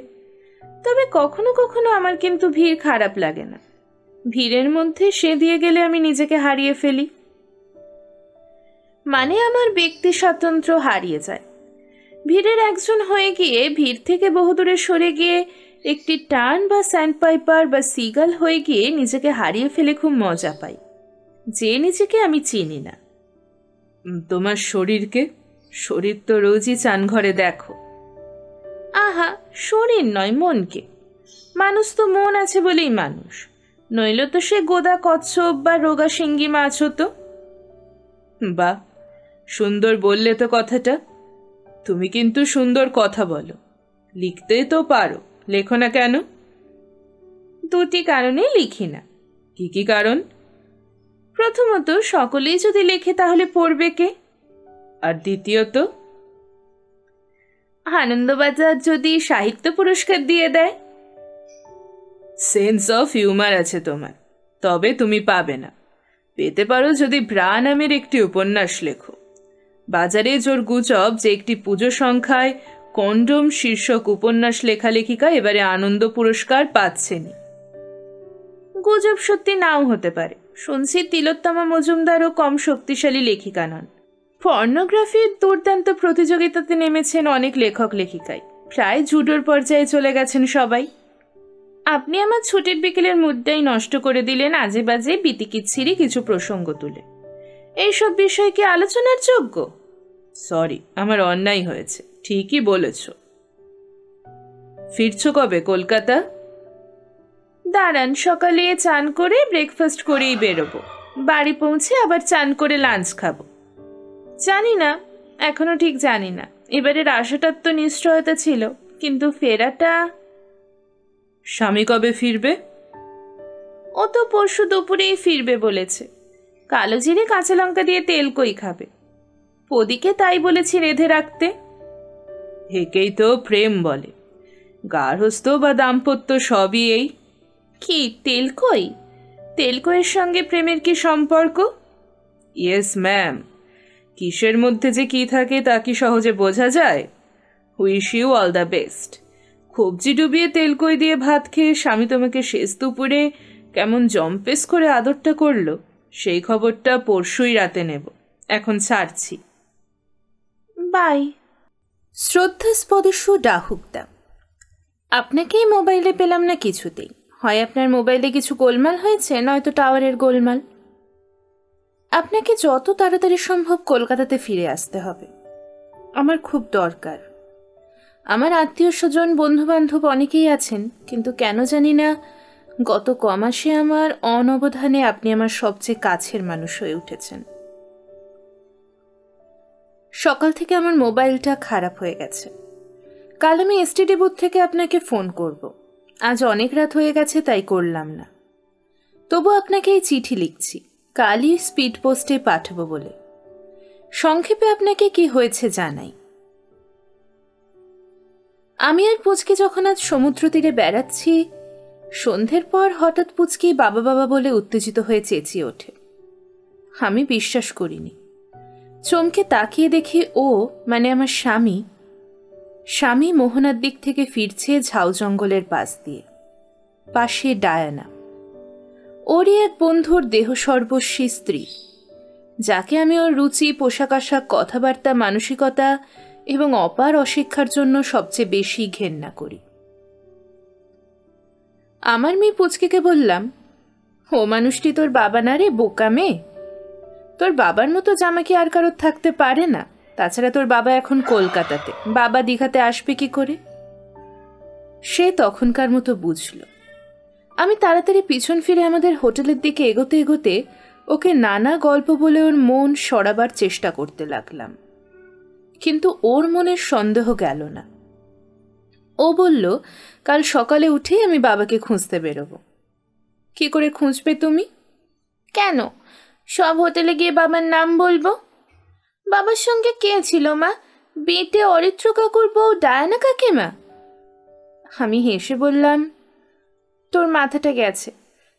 তবে কখনো কখনো আমার কিন্তু ভিড় খারাপ লাগে না। ভিড়ের মধ্যে সে দিয়ে গেলে আমি নিজেকে হারিয়ে ফেলি, মানে আমার ব্যক্তি স্বাতন্ত্র্য হারিয়ে যায়। ভিড়ের একজন হয়ে গিয়ে ভিড় থেকে বহুদূরে সরে গিয়ে একটি টার্ন বা স্যান্ডপাইপার বা সিগাল হয়ে গিয়ে নিজেকে হারিয়ে ফেলে খুব মজা পাই, যে নিজেকে আমি চিনি না। তোমার শরীরকে? শরীর তো রোজই চানঘরে দেখো। আহা, শরীর নয় মনকে। মানুষ তো মন আছে বলেই মানুষ, নইলে তো সে গোদা কচ্ছপ বা রোগা শিঙ্গি মাছ হতো। বাহ, সুন্দর বললে তো কথাটা। তুমি কিন্তু সুন্দর কথা বলো, লিখতে তো পারো, লেখো না কেন? দুটি কারণেই লিখি না। কি কি কারণ? প্রথমত, সকলেই যদি লেখে তাহলে পড়বে কে? আর দ্বিতীয়ত, আনন্দবাজার যদি সাহিত্য পুরস্কার দিয়ে দেয়। সেন্স অফ হিউমার আছে তোমার, তবে তুমি পাবে না। পেতে পারো যদি ভ্রা নামের একটি উপন্যাস লেখো। বাজারে জোর গুজব যে একটি পুজো সংখ্যায় কন্ডম শীর্ষক উপন্যাস লেখালেখিকা এবারে আনন্দ পুরস্কার পাচ্ছেনি। গুজব সত্যি নাও হতে পারে। শুনছি তিলোত্তমা মজুমদারও কম শক্তিশালী লেখিকা নন। পর্নোগ্রাফির দুর্দান্ত প্রতিযোগিতাতে নেমেছেন অনেক লেখক লেখিকাই, প্রায় জুডোর পর্যায়ে চলে গেছেন সবাই। আপনি আমার ছুটির বিকেলের মুডটাই নষ্ট করে দিলেন আজে বাজে বিতিকিচ্ছিরি কিছু প্রসঙ্গ তুলে। এইসব বিষয় কি আলোচনার যোগ্য? সরি, আমার অন্যায় হয়েছে, ঠিকই বলেছ। ফিরছো কবে কলকাতা? দাঁড়ান, সকালে চান করে ব্রেকফাস্ট করেই বেরোবো। বাড়ি পৌঁছে আবার চান করে লাঞ্চ খাবো। জানি না, এখনো ঠিক জানি না। এবারের আশাটার তো নিশ্চয়তা ছিল, কিন্তু ফেরাটা। স্বামী কবে ফিরবে? ও তো পরশু দুপুরেই ফিরবে বলেছে। কালো জিরে কাঁচা লঙ্কা দিয়ে তেল কই খাবে। পদিকে তাই বলেছি রেঁধে রাখতে। একেই তো প্রেম বলে। গার্হস্থ্য বা দাম্পত্য সবই এই। কি তেলকই? তেলকইয়ের সঙ্গে প্রেমের কি সম্পর্ক? Yes ma'am. কিসের মধ্যে যে কি থাকে তা কি সহজে বোঝা যায়? Wish you all the best. কবজি ডুবিয়ে তেলকই দিয়ে ভাত খেয়ে স্বামী তোমাকে শেষ দুপুরে কেমন জম্পেস করে আদরটা করলো, সেই খবরটা পরশুই রাতে নেব। এখন ছাড়ছি। বাই। শ্রদ্ধাস্পদস্য ডাহুকদা। আপনাকেই মোবাইলে পেলাম না কিছুতেই। হয় আপনার মোবাইলে কিছু গোলমাল হয়েছে, নয়তো টাওয়ারের গোলমাল। আপনাকে যত তাড়াতাড়ি সম্ভব কলকাতাতে ফিরে আসতে হবে। আমার খুব দরকার। আমার আত্মীয় স্বজন বন্ধুবান্ধব অনেকেই আছেন, কিন্তু কেন জানি না গত কমাসে আমার অনবধানে আপনি আমার সবচেয়ে কাছের মানুষ হয়ে উঠেছেন। সকাল থেকে আমার মোবাইলটা খারাপ হয়ে গেছে। কাল আমি এসটিডি বুথ থেকে আপনাকে ফোন করব। আজ অনেক রাত হয়ে গেছে, তাই করলাম না। তবু আপনাকে এই চিঠি লিখছি, কালই স্পিড পোস্টে পাঠাবো বলে। সংক্ষেপে আপনাকে কি হয়েছে জানাই। আমি আর পুচকি যখন আজ সমুদ্র তীরে বেড়াচ্ছি, সন্ধ্যের পর হঠাৎ পুচকি বাবা বাবা বলে উত্তেজিত হয়ে চেঁচিয়ে ওঠে। আমি বিশ্বাস করিনি। চমকে তাকিয়ে দেখি ও, মানে আমার স্বামী মোহনার দিক থেকে ফিরছে ঝাউ জঙ্গলের পাশ দিয়ে। পাশে ডায়ানা, ওরই এক বন্ধুর দেহ সর্বস্বী স্ত্রী, যাকে আমি ওর রুচি, পোশাক আশাক, কথাবার্তা, মানসিকতা এবং অপার অশিক্ষার জন্য সবচেয়ে বেশি ঘেন্না করি। আমার মেয়ে পুচকিকে বললাম, ও মানুষটি তোর বাবা না রে বোকা মেয়ে। তোর বাবার মতো জামা কি আর কারোর থাকতে পারে না? তাছাড়া তোর বাবা এখন কলকাতাতে, বাবা দীঘাতে আসবে কি করে? সে তখনকার মতো বুঝল। আমি তাড়াতাড়ি পিছন ফিরে আমাদের হোটেলের দিকে এগোতে এগোতে ওকে নানা গল্প বলে ওর মন সরাবার চেষ্টা করতে লাগলাম, কিন্তু ওর মনের সন্দেহ গেল না। ও বলল, কাল সকালে উঠেই আমি বাবাকে খুঁজতে বেরোবো। কি করে খুঁজবে তুমি? কেন, সব হোটেলে গিয়ে বাবার নাম বলবো। বাবার সঙ্গে কে ছিল মা? বিয়েতে অরিত্র কাকুর বউ ডায়ানা কাকিমা। আমি হেসে বললাম, তোর মাথাটা গেছে।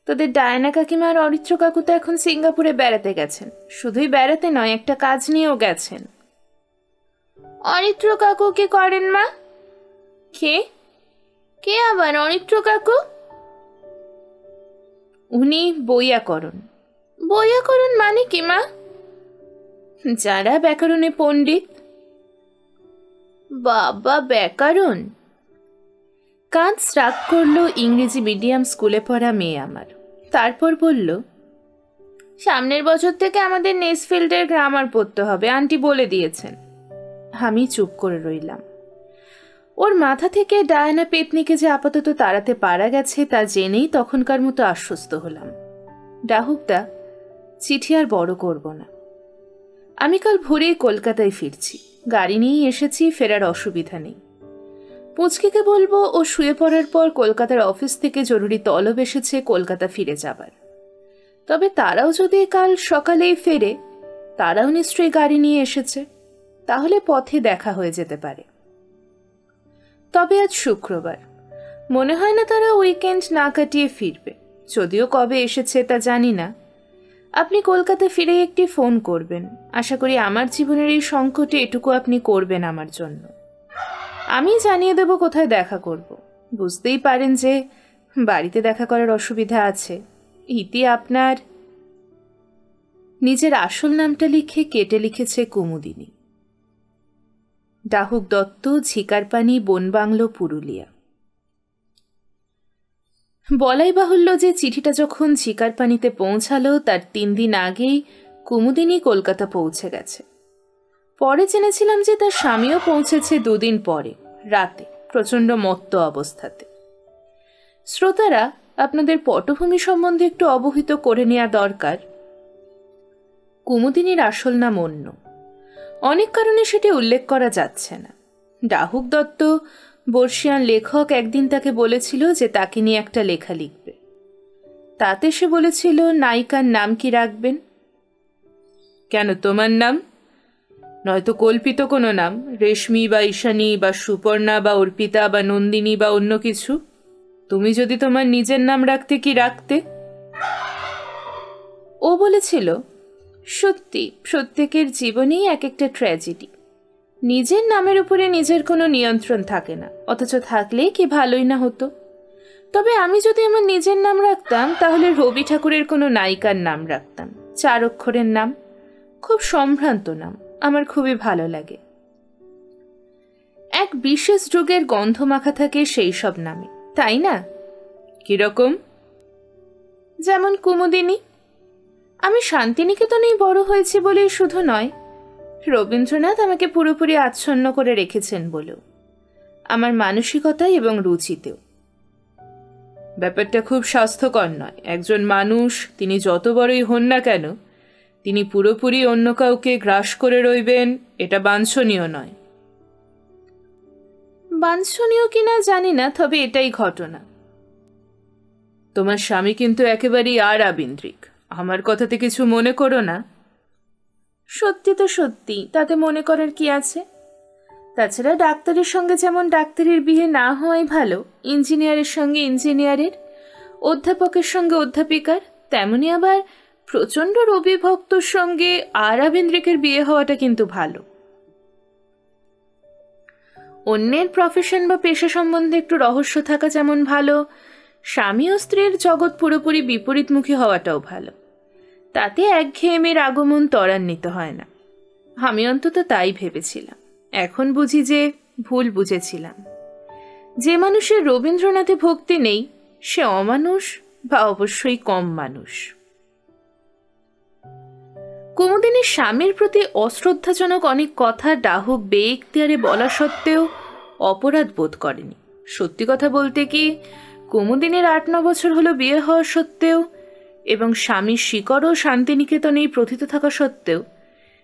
তোদের ডায়ানা কাকিমা আর অরিত্র কাকু তো এখন সিঙ্গাপুরে বেড়াতে গেছেন। শুধুই বেড়াতে নয়, একটা কাজ নিয়েও গেছেন। অরিত্র কাকু কি করেন মা? কে আবার অরিত্র কাকু? উনি বৈয়াকরণ। বৈয়াকরণ মানে কি মা? যারা ব্যাকরণে পণ্ডিত। বাবা ব্যাকরণ? কাঁধ রাগ করলো ইংরেজি মিডিয়াম স্কুলে পড়া মেয়ে আমার। তারপর বলল, সামনের বছর থেকে আমাদের নেসফিল্ডের গ্রামার পড়তে হবে, আন্টি বলে দিয়েছেন। আমি চুপ করে রইলাম। ওর মাথা থেকে ডায়ানা পেতনিকে যে আপাতত তাড়াতে পারা গেছে তা জেনেই তখনকার মতো আশ্বস্ত হলাম। ডাহুকদা, চিঠি আর বড় করব না। আমি কাল ভোরেই কলকাতায় ফিরছি, গাড়ি নিয়েই এসেছি, ফেরার অসুবিধা নেই। পুচকিকে বলবো ও শুয়ে পড়ার পর কলকাতার অফিস থেকে জরুরি তলব এসেছে কলকাতা ফিরে যাবার। তবে তারাও যদি কাল সকালেই ফেরে, তারাও নিশ্চয়ই গাড়ি নিয়ে এসেছে, তাহলে পথে দেখা হয়ে যেতে পারে। তবে আজ শুক্রবার, মনে হয় না তারা উইকেন্ড না কাটিয়ে ফিরবে, যদিও কবে এসেছে তা জানি না। আপনি কলকাতা ফিরে একটি ফোন করবেন, আশা করি আমার জীবনের এই সংকটে এটুকু আপনি করবেন আমার জন্য। আমি জানিয়ে দেব কোথায় দেখা করব। বুঝতেই পারেন যে বাড়িতে দেখা করার অসুবিধা আছে। ইতি আপনার। নিজের আসল নামটা লিখে কেটে লিখেছে কুমুদিনী। ডাহুক দত্ত, ঝিকারপানি, বনবাংলো, পুরুলিয়া। বলাই বাহুল্য যে চিঠিটা যখন ঝিকারপানিতে পৌঁছালো তার 3 দিন আগেই কুমুদিনী কলকাতা পৌঁছে গেছে। পরে জেনেছিলাম যে তার স্বামীও পৌঁছেছে 2 দিন পরে, রাতে, প্রচণ্ড মত্ত অবস্থাতে। শ্রোতারা, আপনাদের পটভূমি সম্বন্ধে একটু অবহিত করে নেওয়া দরকার। কুমুদিনীর আসল নাম অন্য, অনেক কারণে সেটি উল্লেখ করা যাচ্ছে না। ডাহুক দত্ত, বর্ষিয়ান লেখক, একদিন তাকে বলেছিল যে তাকে নিয়ে একটা লেখা লিখবে। তাতে সে বলেছিল নায়িকার নাম কি রাখবেন। কেন, তোমার নাম? নয়তো কল্পিত কোনো নাম, রেশমি বা ঈশানী বা সুপর্ণা বা অর্পিতা বা নন্দিনী বা অন্য কিছু। তুমি যদি তোমার নিজের নাম রাখতে, কি রাখতে? ও বলেছিল, সত্যি প্রত্যেকের জীবনেই এক একটা ট্র্যাজেডি। নিজের নামের উপরে নিজের কোনো নিয়ন্ত্রণ থাকে না, অথচ থাকলে কি ভালোই না হতো। তবে আমি যদি আমার নিজের নাম রাখতাম তাহলে রবি ঠাকুরের কোনো নায়িকার নাম রাখতাম, 4 অক্ষরের নাম, খুব সম্ভ্রান্ত নাম, আমার খুবই ভালো লাগে। এক বিশেষ যুগের গন্ধ মাখা থাকে সেই সব নামে, তাই না? কিরকম? যেমন কুমুদিনী। আমি শান্তিনিকেতনেই বড় হয়েছি বলেই শুধু নয়, রবীন্দ্রনাথ আমাকে পুরোপুরি আচ্ছন্ন করে রেখেছেন বলেও, আমার মানসিকতায় এবং রুচিতেও। ব্যাপারটা খুব স্বাস্থ্যকর নয়। একজন মানুষ, তিনি যত বড়ই হন না কেন, তিনি পুরোপুরি অন্য কাউকে গ্রাস করে রইবেন, এটা বাঞ্ছনীয় নয়। বাঞ্ছনীয় কিনা জানি না, তবে এটাই ঘটনা। তোমার স্বামী কিন্তু একেবারেই আরাবিন্দ্রিক, আমার কথাতে কিছু মনে করো না। সত্যি তো সত্যি, তাতে মনে করার কি আছে? তাছাড়া ডাক্তারের সঙ্গে যেমন ডাক্তারের বিয়ে না হওয়াই ভালো, ইঞ্জিনিয়ারের সঙ্গে ইঞ্জিনিয়ারের, অধ্যাপকের সঙ্গে অধ্যাপিকার, তেমনি আবার প্রচণ্ড রবি ভক্তর সঙ্গে আরাবিন্দ্রিকের বিয়ে হওয়াটা কিন্তু ভালো। অন্যের প্রফেশন বা পেশা সম্বন্ধে একটু রহস্য থাকা যেমন ভালো, স্বামী ও স্ত্রীর জগৎ পুরোপুরি বিপরীতমুখী হওয়াটাও ভালো। তাতে একঘেয়েমির আগমন ত্বরান্বিত হয় না। আমি অন্তত তাই ভেবেছিলাম। এখন বুঝি যে ভুল বুঝেছিলাম। যে মানুষের রবীন্দ্রনাথে ভক্তি নেই সে অমানুষ বা অবশ্যই কম মানুষ। কুমুদিনীর স্বামীর প্রতি অশ্রদ্ধাজনক অনেক কথা ডাহুক বেইখতিয়ারে বলা সত্ত্বেও অপরাধ বোধ করেনি। সত্যি কথা বলতে কি, কুমুদিনীর 8-9 বছর হলো বিয়ে হওয়া সত্ত্বেও এবং স্বামীর শিকড়ও শান্তিনিকেতনেই প্রথিত থাকা সত্ত্বেও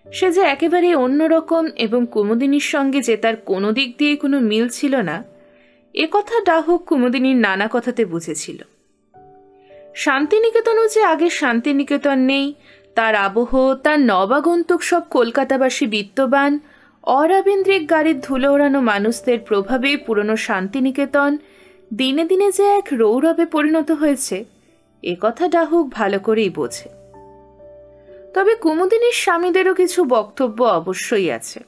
সে যে একেবারে অন্যরকম এবং কুমুদিনীর সঙ্গে যে তার কোনো দিক দিয়ে কোনো মিল ছিল না, এ কথা ডাহুক কুমুদিনীর নানা কথাতে বুঝেছিল। শান্তিনিকেতনও যে আগের শান্তিনিকেতন নেই, তার আবহ, তার নবাগন্তুক সব কলকাতাবাসী বিত্তবান অরাবিন্দ্রিক গাড়ির ধুলো ওড়ানো মানুষদের প্রভাবে পুরনো শান্তিনিকেতন দিনে দিনে যে এক রৌরবে পরিণত হয়েছে, এ কথা ডাহুক ভালো করেই বোঝে। তবে কুমুদিনীর স্বামীদেরও কিছু বক্তব্য অবশ্যই আছে।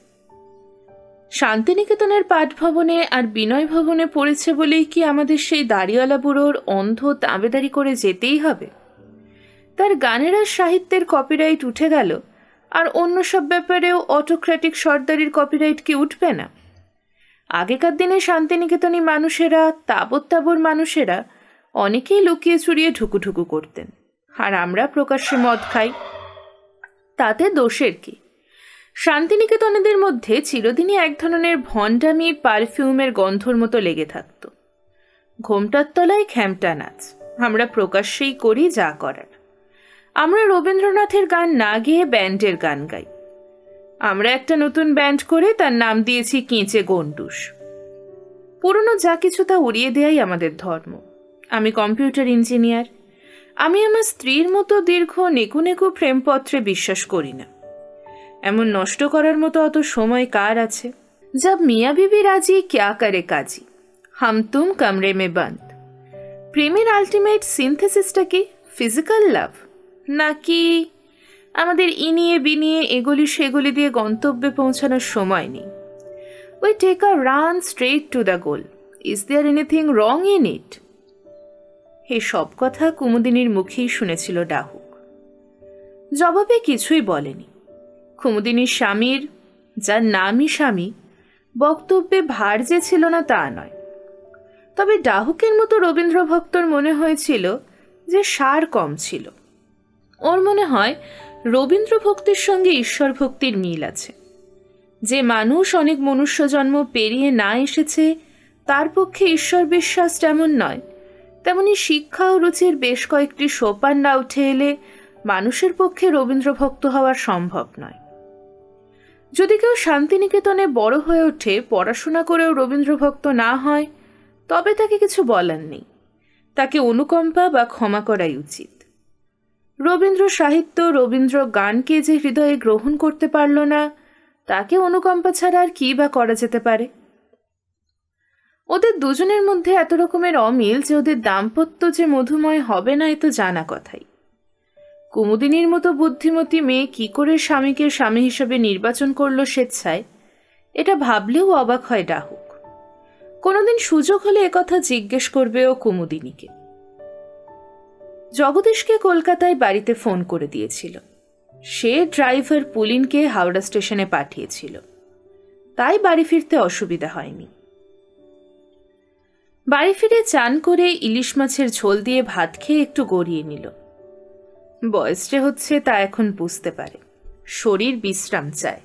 শান্তিনিকেতনের পাঠভবনে আর বিনয় ভবনে পড়েছে বলেই কি আমাদের সেই দাড়িওয়ালা বুড়োর অন্ধ তাঁবেদারি করে যেতেই হবে? তার গানের আর সাহিত্যের কপিরাইট উঠে গেল, আর অন্য সব ব্যাপারেও অটোক্র্যাটিক সর্দারির কপিরাইট কি উঠবে না? আগেকার দিনে শান্তিনিকেতনী মানুষেরা, তাবর তাবর মানুষেরা অনেকেই লুকিয়ে চুরিয়ে ঢুকুঢুকু করতেন, আর আমরা প্রকাশ্যে মদ খাই। তাতে দোষের কি? শান্তিনিকেতনেদের মধ্যে চিরদিনই এক ধরনের ভণ্ডামি পারফিউমের গন্ধর মতো লেগে থাকত। ঘোমটার তলায় খ্যামটা নাচ আমরা প্রকাশ্যেই করি যা করার। আমরা রবীন্দ্রনাথের গান না গেয়ে ব্যান্ডের গান গাই। আমরা একটা নতুন ব্যান্ড করে তার নাম দিয়েছি কেঁচে গন্ডুস। পুরনো যা কিছু তা উড়িয়ে দেয়াই আমাদের ধর্ম। আমি কম্পিউটার ইঞ্জিনিয়ার। আমি আমার স্ত্রীর মতো দীর্ঘ নেকু নেকু প্রেমপত্রে বিশ্বাস করি না। এমন নষ্ট করার মতো অত সময় কার আছে? জব মিয়া বিবি রাজি ক্যা করে কাজী, হাম তুম কামরে মে বন্ধ। প্রেমের আলটিমেট সিনথেসিসটা কি ফিজিক্যাল লাভ, নাকি আমাদের ইনিয়ে বিনিয়ে এগুলি সেগুলি দিয়ে গন্তব্যে পৌঁছানোর সময় নেই? We take a run straight to the goal. Is there anything wrong in it? এই সব কথা কুমুদিনীর মুখেই শুনেছিল ডাহুক। জবাবে কিছুই বলেনি। কুমুদিনীর স্বামীর, যার নামই স্বামী, বক্তব্যে ভার যে ছিল না তা নয়। তবে ডাহুকের মতো রবীন্দ্র ভক্তর মনে হয়েছিল যে সার কম ছিল। ওর মনে হয় রবীন্দ্র ভক্তির সঙ্গে ঈশ্বর ভক্তির মিল আছে। যে মানুষ অনেক মনুষ্য জন্ম পেরিয়ে না এসেছে তার পক্ষে ঈশ্বর বিশ্বাস যেমন নয়, তেমনি শিক্ষা ও রুচির বেশ কয়েকটি সোপান না উঠে এলে মানুষের পক্ষে রবীন্দ্র ভক্ত হওয়া সম্ভব নয়। যদি কেউ শান্তিনিকেতনে বড় হয়ে ওঠে, পড়াশোনা করেও রবীন্দ্র ভক্ত না হয়, তবে তাকে কিছু বলার নেই। তাকে অনুকম্পা বা ক্ষমা করাই উচিত। রবীন্দ্র সাহিত্য, রবীন্দ্র গানকে যে হৃদয়ে গ্রহণ করতে পারল না, তাকে অনুকম্পা ছাড়া আর কি বা করা যেতে পারে? ওদের দুজনের মধ্যে এত রকমের অমিল যে ওদের দাম্পত্য যে মধুময় হবে না, এ তো জানা কথাই। কুমুদিনীর মতো বুদ্ধিমতী মেয়ে কি করে স্বামীকে স্বামী হিসেবে নির্বাচন করল স্বেচ্ছায়, এটা ভাবলেও অবাক হয় ডাহুক। কোনোদিন সুযোগ হলে একথা জিজ্ঞেস করবে ও কুমুদিনীকে। জগদীশকে কলকাতায় বাড়িতে ফোন করে দিয়েছিল। সে ড্রাইভার পুলিনকে হাওড়া স্টেশনে পাঠিয়েছিল, তাই বাড়ি ফিরতে অসুবিধা হয়নি। বাড়ি ফিরে চান করে ইলিশ মাছের ঝোল দিয়ে ভাত খেয়ে একটু গড়িয়ে নিল। বয়স যে হচ্ছে তা এখন বুঝতে পারে। শরীর বিশ্রাম চায়।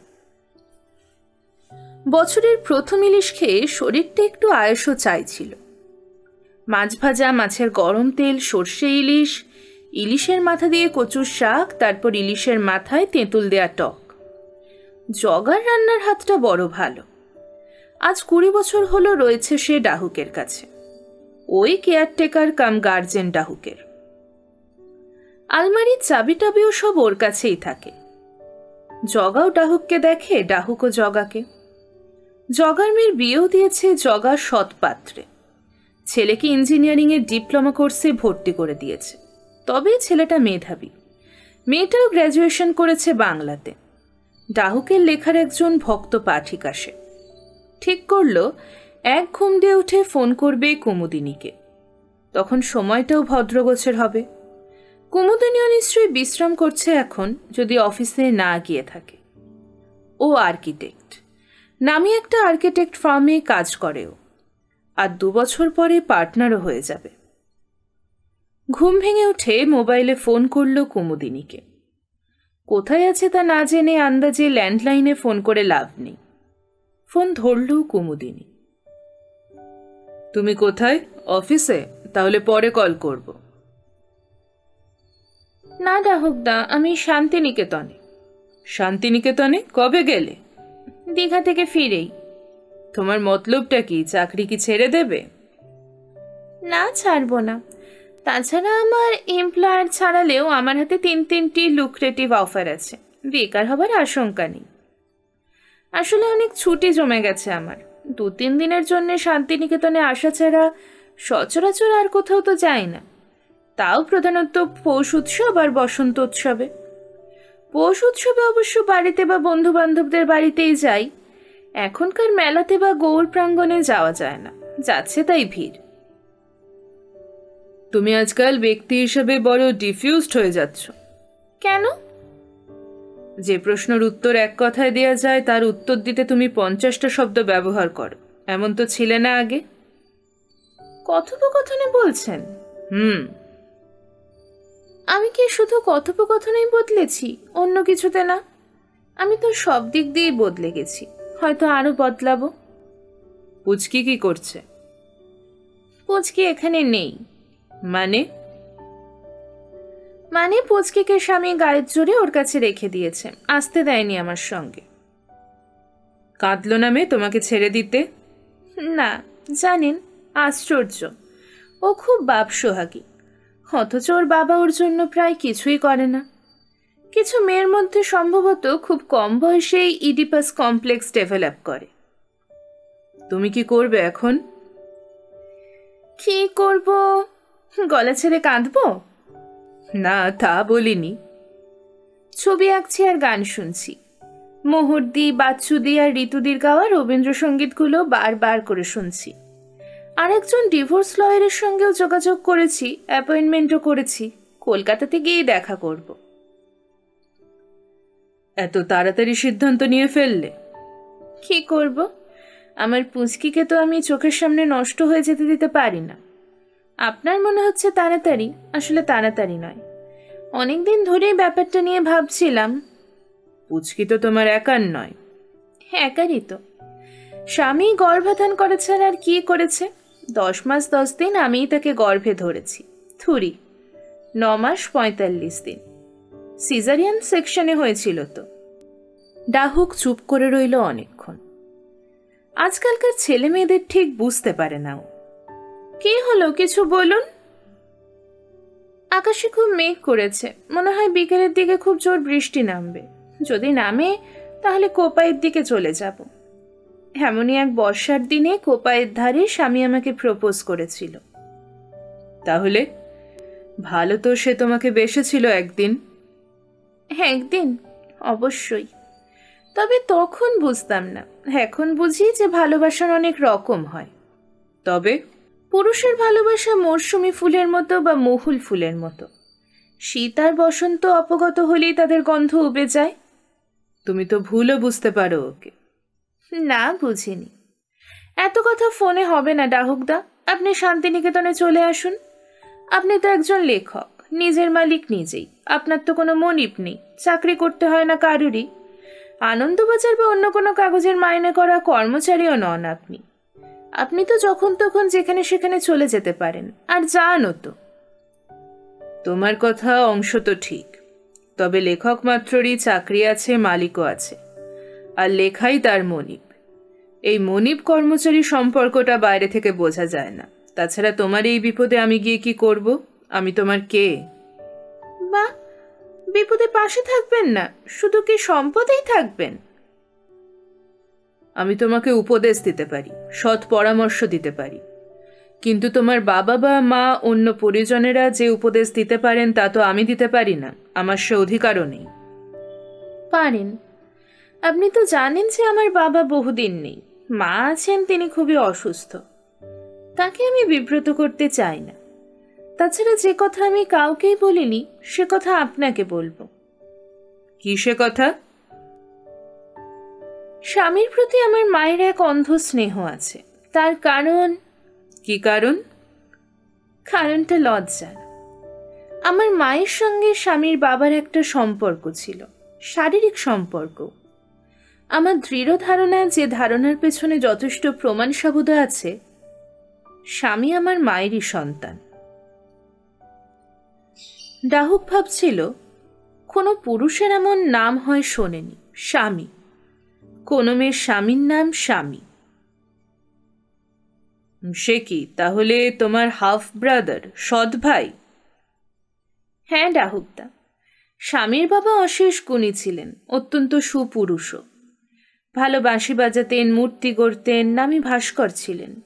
বছরের প্রথম ইলিশ খেয়ে শরীরটা একটু আয়েসও চাইছিল। মাছ ভাজা, মাছের গরম তেল, সর্ষে ইলিশ, ইলিশের মাথা দিয়ে কচুর শাক, তারপর ইলিশের মাথায় তেঁতুল দেয়া টক। জগার রান্নার হাতটা বড় ভালো। আজ 20 বছর হলো রয়েছে সে ডাহুকের কাছে, ওই কেয়ারটেকার কাম গার্জেন ডাহুকের। আলমারির চাবি টাবিও সব ওর কাছেই থাকে। জগাও ডাহুককে দেখে, ডাহুকও জগাকে। জগার মেয়ের বিয়েও দিয়েছে জগার সৎ পাত্রে। ছেলেকে ইঞ্জিনিয়ারিংয়ের ডিপ্লোমা কোর্সে ভর্তি করে দিয়েছে। তবে ছেলেটা মেধাবী। মেয়েটাও গ্র্যাজুয়েশন করেছে বাংলাতে। ডাহুকের লেখার একজন ভক্ত পাঠিক আসে। ঠিক করল এক ঘুম দিয়ে উঠে ফোন করবে কুমুদিনীকে। তখন সময়টাও ভদ্রগোছের হবে। কুমুদিনীও নিশ্চয়ই বিশ্রাম করছে এখন, যদি অফিসে না গিয়ে থাকে। ও আর্কিটেক্ট, নামি একটা আর্কিটেক্ট ফার্মে কাজ করেও। আর 2 বছর পরে পার্টনারও হয়ে যাবে। ঘুম ভেঙে উঠে মোবাইলে ফোন করল কুমুদিনীকে। কোথায় আছে তা না জেনে আন্দাজে ল্যান্ডলাইনে ফোন করে লাভ নেই। ফোন ধরল কুমুদিনী। তুমি কোথায়? অফিসে? তাহলে পরে কল করব। না ডাহুকদা, আমি শান্তিনিকেতনে। শান্তিনিকেতনে কবে গেলে? দীঘা থেকে ফিরেই। তোমার মতলবটা কি? চাকরি কি ছেড়ে দেবে? না, ছাড়বো না। তাছাড়া আমার এমপ্লয়ার ছাড়ালেও আমার হাতে 3টি লুক্রেটিভ অফার আছে। বেকার হবার আশঙ্কা নেই। আসলে অনেক ছুটি জমে গেছে আমার। 2-3 দিনের জন্য শান্তিনিকেতনে আসা ছাড়া সচরাচর আর কোথাও তো যাই না। তাও প্রধানত পৌষ উৎসব আর বসন্ত উৎসবে। পৌষ উৎসবে অবশ্য বাড়িতে বা বন্ধু বান্ধবদের বাড়িতেই যাই। এখনকার মেলাতে বা গৌর প্রাঙ্গণে যাওয়া যায় না, যাচ্ছে তাই ভিড়। তুমি আজকাল ব্যক্তি হিসেবে বড় ডিফিউজড হয়ে যাচ্ছ। কেন? যে প্রশ্নের উত্তর এক কথায় দেয়া যায় তার উত্তর দিতে তুমি 50টা শব্দ ব্যবহার করো। এমন তো ছিলে না আগে। কথোপকথনে বলছেন? আমি কি শুধু কথোপকথনেই বদলেছি, অন্য কিছুতে না? আমি তো সব দিক দিয়েই বদলে গেছি, হয়তো আরো বদলাবো। পুচকি কি করছে? পুচকি এখানে নেই। মানে? মানে পুচকিকে স্বামী গায়ের জোরে ওর কাছে রেখে দিয়েছে, আসতে দেয়নি আমার সঙ্গে। কাঁদলো না মেয়ে তোমাকে ছেড়ে দিতে? না, জানেন, আশ্চর্য, ও খুব বাপ সোহাগী, অথচ ওর বাবা ওর জন্য প্রায় কিছুই করে না। কিছু মেয়ের মধ্যে সম্ভবত খুব কম বয়সেই ইডিপাস কমপ্লেক্স ডেভেলপ করে। তুমি কি করবে এখন? কি করব? গলা ছেড়ে কাঁদবো? না, তা বলিনি। ছবি আঁকছি আর গান শুনছি। মুহুর্দি, বাচ্চুদি আর ঋতুদির গাওয়া রবীন্দ্রসঙ্গীতগুলো বারবার করে শুনছি। আরেকজন ডিভোর্স লয়ারের সঙ্গেও যোগাযোগ করেছি, অ্যাপয়েন্টমেন্টও করেছি, কলকাতাতে গিয়ে দেখা করব। এত তাড়াতাড়ি সিদ্ধান্ত নিয়ে ফেললে? কি করব? আমার পুচকিকে তো আমি চোখের সামনে নষ্ট হয়ে যেতে দিতে পারি না। আপনার মনে হচ্ছে তাড়াতাড়ি, আসলে তাড়াতাড়ি নয়। অনেকদিন ধরেই ব্যাপারটা নিয়ে ভাবছিলাম। পুচকি তো তোমার একার নয়। একারই তো। স্বামী গর্ভাধান করেছেন, আর কি করেছে? 10 মাস 10 দিন আমিই তাকে গর্ভে ধরেছি। থুরি 9 মাস 45 দিন। সিজারিয়ান সেকশনে হয়েছিল তো। ডাহুক চুপ করে রইল অনেকক্ষণ। আজকালকার ছেলে মেয়েদের ঠিক বুঝতে পারে না ও। কি হলো, কিছু বলুন। আকাশে খুব মেঘ করেছে, মনে হয় বিকেলের দিকে খুব জোর বৃষ্টি নামবে। যদি নামে তাহলে কোপাইয়ের দিকে চলে যাব। এমনই এক বর্ষার দিনে কোপাইয়ের ধারে স্বামী আমাকে প্রপোজ করেছিল। তাহলে ভালো তো সে তোমাকে বেসেছিল একদিন। একদিন অবশ্যই, তবে তখন বুঝতাম না। এখন বুঝি যে ভালোবাসার অনেক রকম হয়। তবে পুরুষের ভালোবাসা মরশুমি ফুলের মতো বা মহুল ফুলের মতো। শীত আর বসন্ত অপগত হলেই তাদের গন্ধ উবে যায়। তুমি তো ভুলও বুঝতে পারো ওকে। না, বুঝিনি। এত কথা ফোনে হবে না ডাহুকদা, আপনি শান্তিনিকেতনে চলে আসুন। আপনি তো একজন লেখক, নিজের মালিক নিজেই। আপনার তো কোনো মনিব নেই, চাকরি করতে হয় না কারুরই। আনন্দবাজার বা অন্য কোনো কাগজের মাইনে করা কর্মচারীও নন আপনি। আপনি তো যখন তখন যেখানে সেখানে চলে যেতে পারেন, আর যানও তো। তোমার কথা অংশ তো ঠিক, তবে লেখক মাত্ররই চাকরি আছে, মালিকও আছে, আর লেখাই তার মনিব। এই মনিব কর্মচারী সম্পর্কটা বাইরে থেকে বোঝা যায় না। তাছাড়া তোমার এই বিপদে আমি গিয়ে কি করব? আমি তোমার কে? বা, বিপদে পাশে থাকবেন না, শুধু কি সম্পদেই থাকবেন? আমি তোমাকে উপদেশ দিতে পারি, সৎ পরামর্শ দিতে পারি, কিন্তু তোমার বাবা বা মা, অন্য পরিজনেরা যে উপদেশ দিতে পারেন তা তো আমি দিতে পারি না। আমার সে অধিকারও নেই। পারেন। আপনি তো জানেন যে আমার বাবা বহুদিন নেই। মা আছেন, তিনি খুবই অসুস্থ। তাকে আমি বিব্রত করতে চাই না। তাছাড়া যে কথা আমি কাউকেই বলিনি, সে কথা আপনাকে বলবো। কি সে কথা? স্বামীর প্রতি আমার মায়ের এক অন্ধ স্নেহ আছে। তার কারণ। কি কারণ? কারণটা লজ্জার। আমার মায়ের সঙ্গে স্বামীর বাবার একটা সম্পর্ক ছিল, শারীরিক সম্পর্ক। আমার দৃঢ় ধারণা, যে ধারণার পেছনে যথেষ্ট প্রমাণ সাবুদ আছে, স্বামী আমার মায়েরই সন্তান। ডাহুক ভাবছিল, কোনো পুরুষের এমন নাম হয় শোনেনি, স্বামী। কোনো মেয়ের স্বামীর নাম স্বামী। সে কি তাহলে তোমার হাফ ব্রাদার, সৎ ভাই? হ্যাঁ ডাহুকদা, স্বামীর বাবা অশেষ গুণী ছিলেন, অত্যন্ত সুপুরুষও। ভালো বাঁশি বাজাতেন, মূর্তি গড়তেন, নামী ভাস্কর ছিলেন।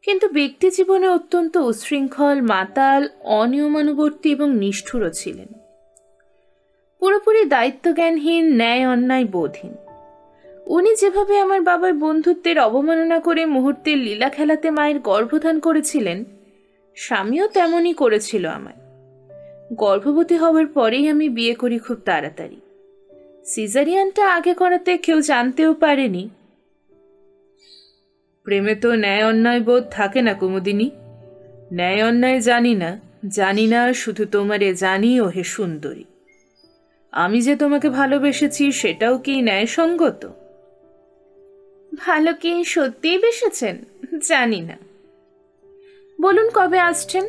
কিন্তু ব্যক্তি জীবনে অত্যন্ত উচ্ছৃঙ্খল, মাতাল, অনিয়মানুবর্তী এবং নিষ্ঠুরও ছিলেন। পুরোপুরি দায়িত্বজ্ঞানহীন, ন্যায় অন্যায় বোধহীন। উনি যেভাবে আমার বাবার বন্ধুত্বের অবমাননা করে মুহূর্তের লীলা খেলাতে মায়ের গর্ভধান করেছিলেন, স্বামীও তেমনই করেছিল আমায়। গর্ভবতী হওয়ার পরেই আমি বিয়ে করি খুব তাড়াতাড়ি। সিজারিয়ানটা আগে করাতে কেউ জানতেও পারেনি। প্রেমে তো ন্যায় অন্যায় বোধ থাকে না কুমুদিনী। ন্যায় অন্যায় জানি না, জানি না, শুধু তোমারে জানি ও হে সুন্দরী। আমি যে তোমাকে ভালোবেসেছি সেটাও কি ন্যায়সঙ্গত? ভালো কি সত্যিই বেসেছেন জানি না। বলুন কবে আসছেন?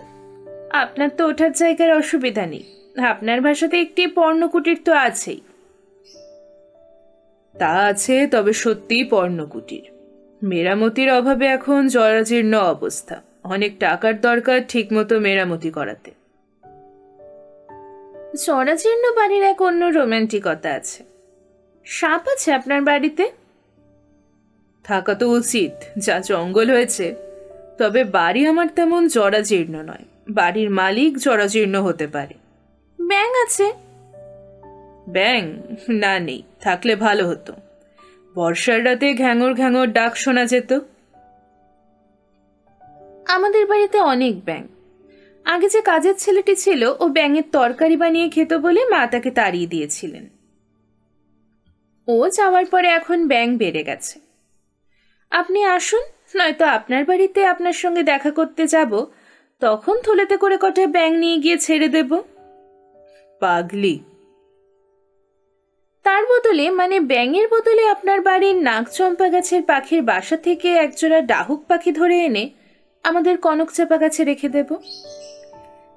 আপনার তো ওঠার জায়গার অসুবিধা নেই, আপনার ভাষাতে একটি পর্ণকুটির তো আছেই। তা আছে, তবে সত্যিই পর্ণকুটির। মেরামতির অভাবে এখন জরাজীর্ণ অবস্থা, অনেক টাকার দরকার ঠিকমতো মেরামতি করাতে। জরাজীর্ণ বাড়ির এক অন্য রোম্যান্টিকতা আছে। সাপ আছে আপনার বাড়িতে? থাকা তো উচিত, যা জঙ্গল হয়েছে। তবে বাড়ি আমার তেমন জরাজীর্ণ নয়, বাড়ির মালিক জরাজীর্ণ হতে পারে। ব্যাঙ আছে? ব্যাঙ? না, নেই। থাকলে ভালো হতো। বর্ষার রাতে ঘ্যাঙর ঘ্যাঙর ডাক শোনা যেত। আমাদের বাড়িতে অনেক ব্যাঙ। আগে যে কাজের ছেলেটি ছিল ও ব্যাঙের তরকারি বানিয়ে খেত বলে মা তাকে তাড়িয়ে দিয়েছিলেন। ও যাওয়ার পরে এখন ব্যাঙ বেড়ে গেছে। আপনি আসুন, নয়তো আপনার বাড়িতে আপনার সঙ্গে দেখা করতে যাব, তখন থলেতে করে কটা ব্যাঙ নিয়ে গিয়ে ছেড়ে দেব। পাগলি! তার বদলে, মানে ব্যাঙের বদলে, আপনার বাড়ির নাগচম্পা গাছের পাখির বাসা থেকে একজোড়া ডাহুক পাখি ধরে এনে আমাদের কনকচাপা গাছে রেখে দেব।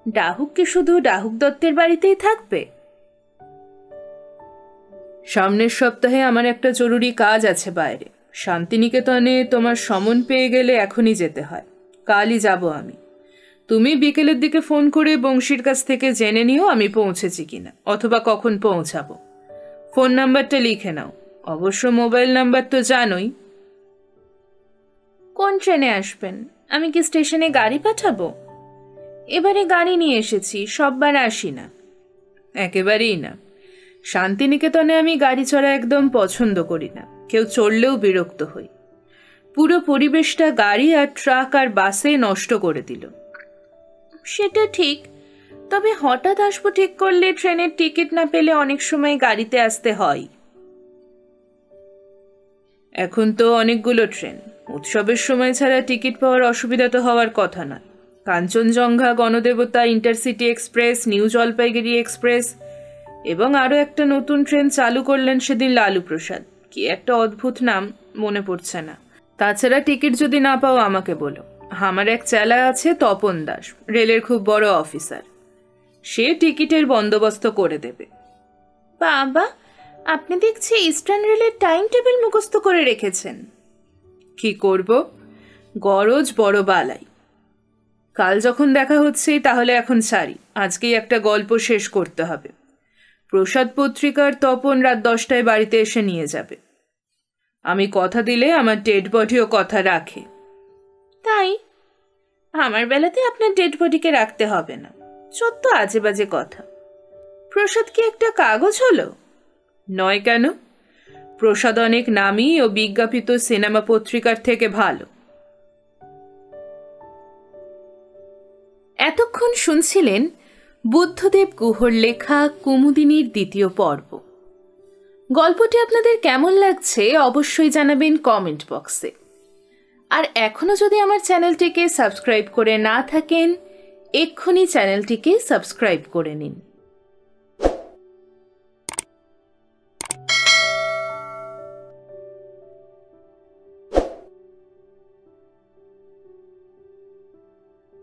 ডাহুক কি শুধু ডাহুক দত্তের বাড়িতেই থাকবে? সামনের সপ্তাহে আমার একটা জরুরি কাজ আছে বাইরে। শান্তিনিকেতনে তোমার সমন পেয়ে গেলে এখনই যেতে হয়। কালই যাব আমি। তুমি বিকেলের দিকে ফোন করে বংশীর কাছ থেকে জেনে নিও আমি পৌঁছেছি কিনা, অথবা কখন পৌঁছাবো। ফোন নাম্বারটা লিখে নাও। অবশ্য মোবাইল নাম্বার তো জানোই। কোন ট্রেনে আসবেন? আমি কি স্টেশনে গাড়ি পাঠাবো? এবারে গাড়ি নিয়ে এসেছি, সববার আসি না। একেবারেই না। শান্তিনিকেতনে আমি গাড়ি চড়া একদম পছন্দ করি না, কেউ চড়লেও বিরক্ত হই। পুরো পরিবেশটা গাড়ি আর ট্রাক আর বাসে নষ্ট করে দিল। সেটা ঠিক, তবে হঠাৎ আসবো ঠিক করলে ট্রেনের টিকিট না পেলে অনেক সময় গাড়িতে আসতে হয়। এখন তো অনেকগুলো ট্রেন, উৎসবের সময় ছাড়া টিকিট পাওয়ার অসুবিধা তো হওয়ার কথা নয়। Kanchenjunga, Ganadevata, intercity express, new Jalpaiguri express, এবং আরও একটা নতুন ট্রেন চালু করলেন সেদিন লালু প্রসাদ, কি একটা অদ্ভুত নাম, মনে পড়ছে না। তাছাড়া টিকিট যদি না পাও আমাকে বলো। আমার এক চেলা আছে তপন দাস, রেলের খুব বড় অফিসার, সে টিকিটের বন্দোবস্ত করে দেবে। বাবা, আপনি দেখছি ইস্টার্ন রেলের টাইম টেবিল মুখস্থ করে রেখেছেন। কি করব, গরজ বড় বালাই। কাল যখন দেখা হচ্ছে তাহলে এখন ছাড়ি, আজকেই একটা গল্প শেষ করতে হবে। প্রসাদ পত্রিকার তপন রাত 10টায় বাড়িতে এসে নিয়ে যাবে। আমি কথা দিলে আমার ডেড বডিও কথা রাখে। তাই? আমার বেলাতে আপনার ডেড বডিকে রাখতে হবে না, সত্য আজে বাজে কথা। প্রসাদ কি একটা কাগজ হলো? নয় কেন? প্রসাদ অনেক নামী ও বিজ্ঞাপিত সিনেমা পত্রিকার থেকে ভালো। এতক্ষণ শুনছিলেন বুদ্ধদেব গুহর লেখা কুমুদিনীর দ্বিতীয় পর্ব। গল্পটি আপনাদের কেমন লাগছে অবশ্যই জানাবেন কমেন্ট বক্সে। আর এখনও যদি আমার চ্যানেলটিকে সাবস্ক্রাইব করে না থাকেন, এক্ষুনি চ্যানেলটিকে সাবস্ক্রাইব করে নিন।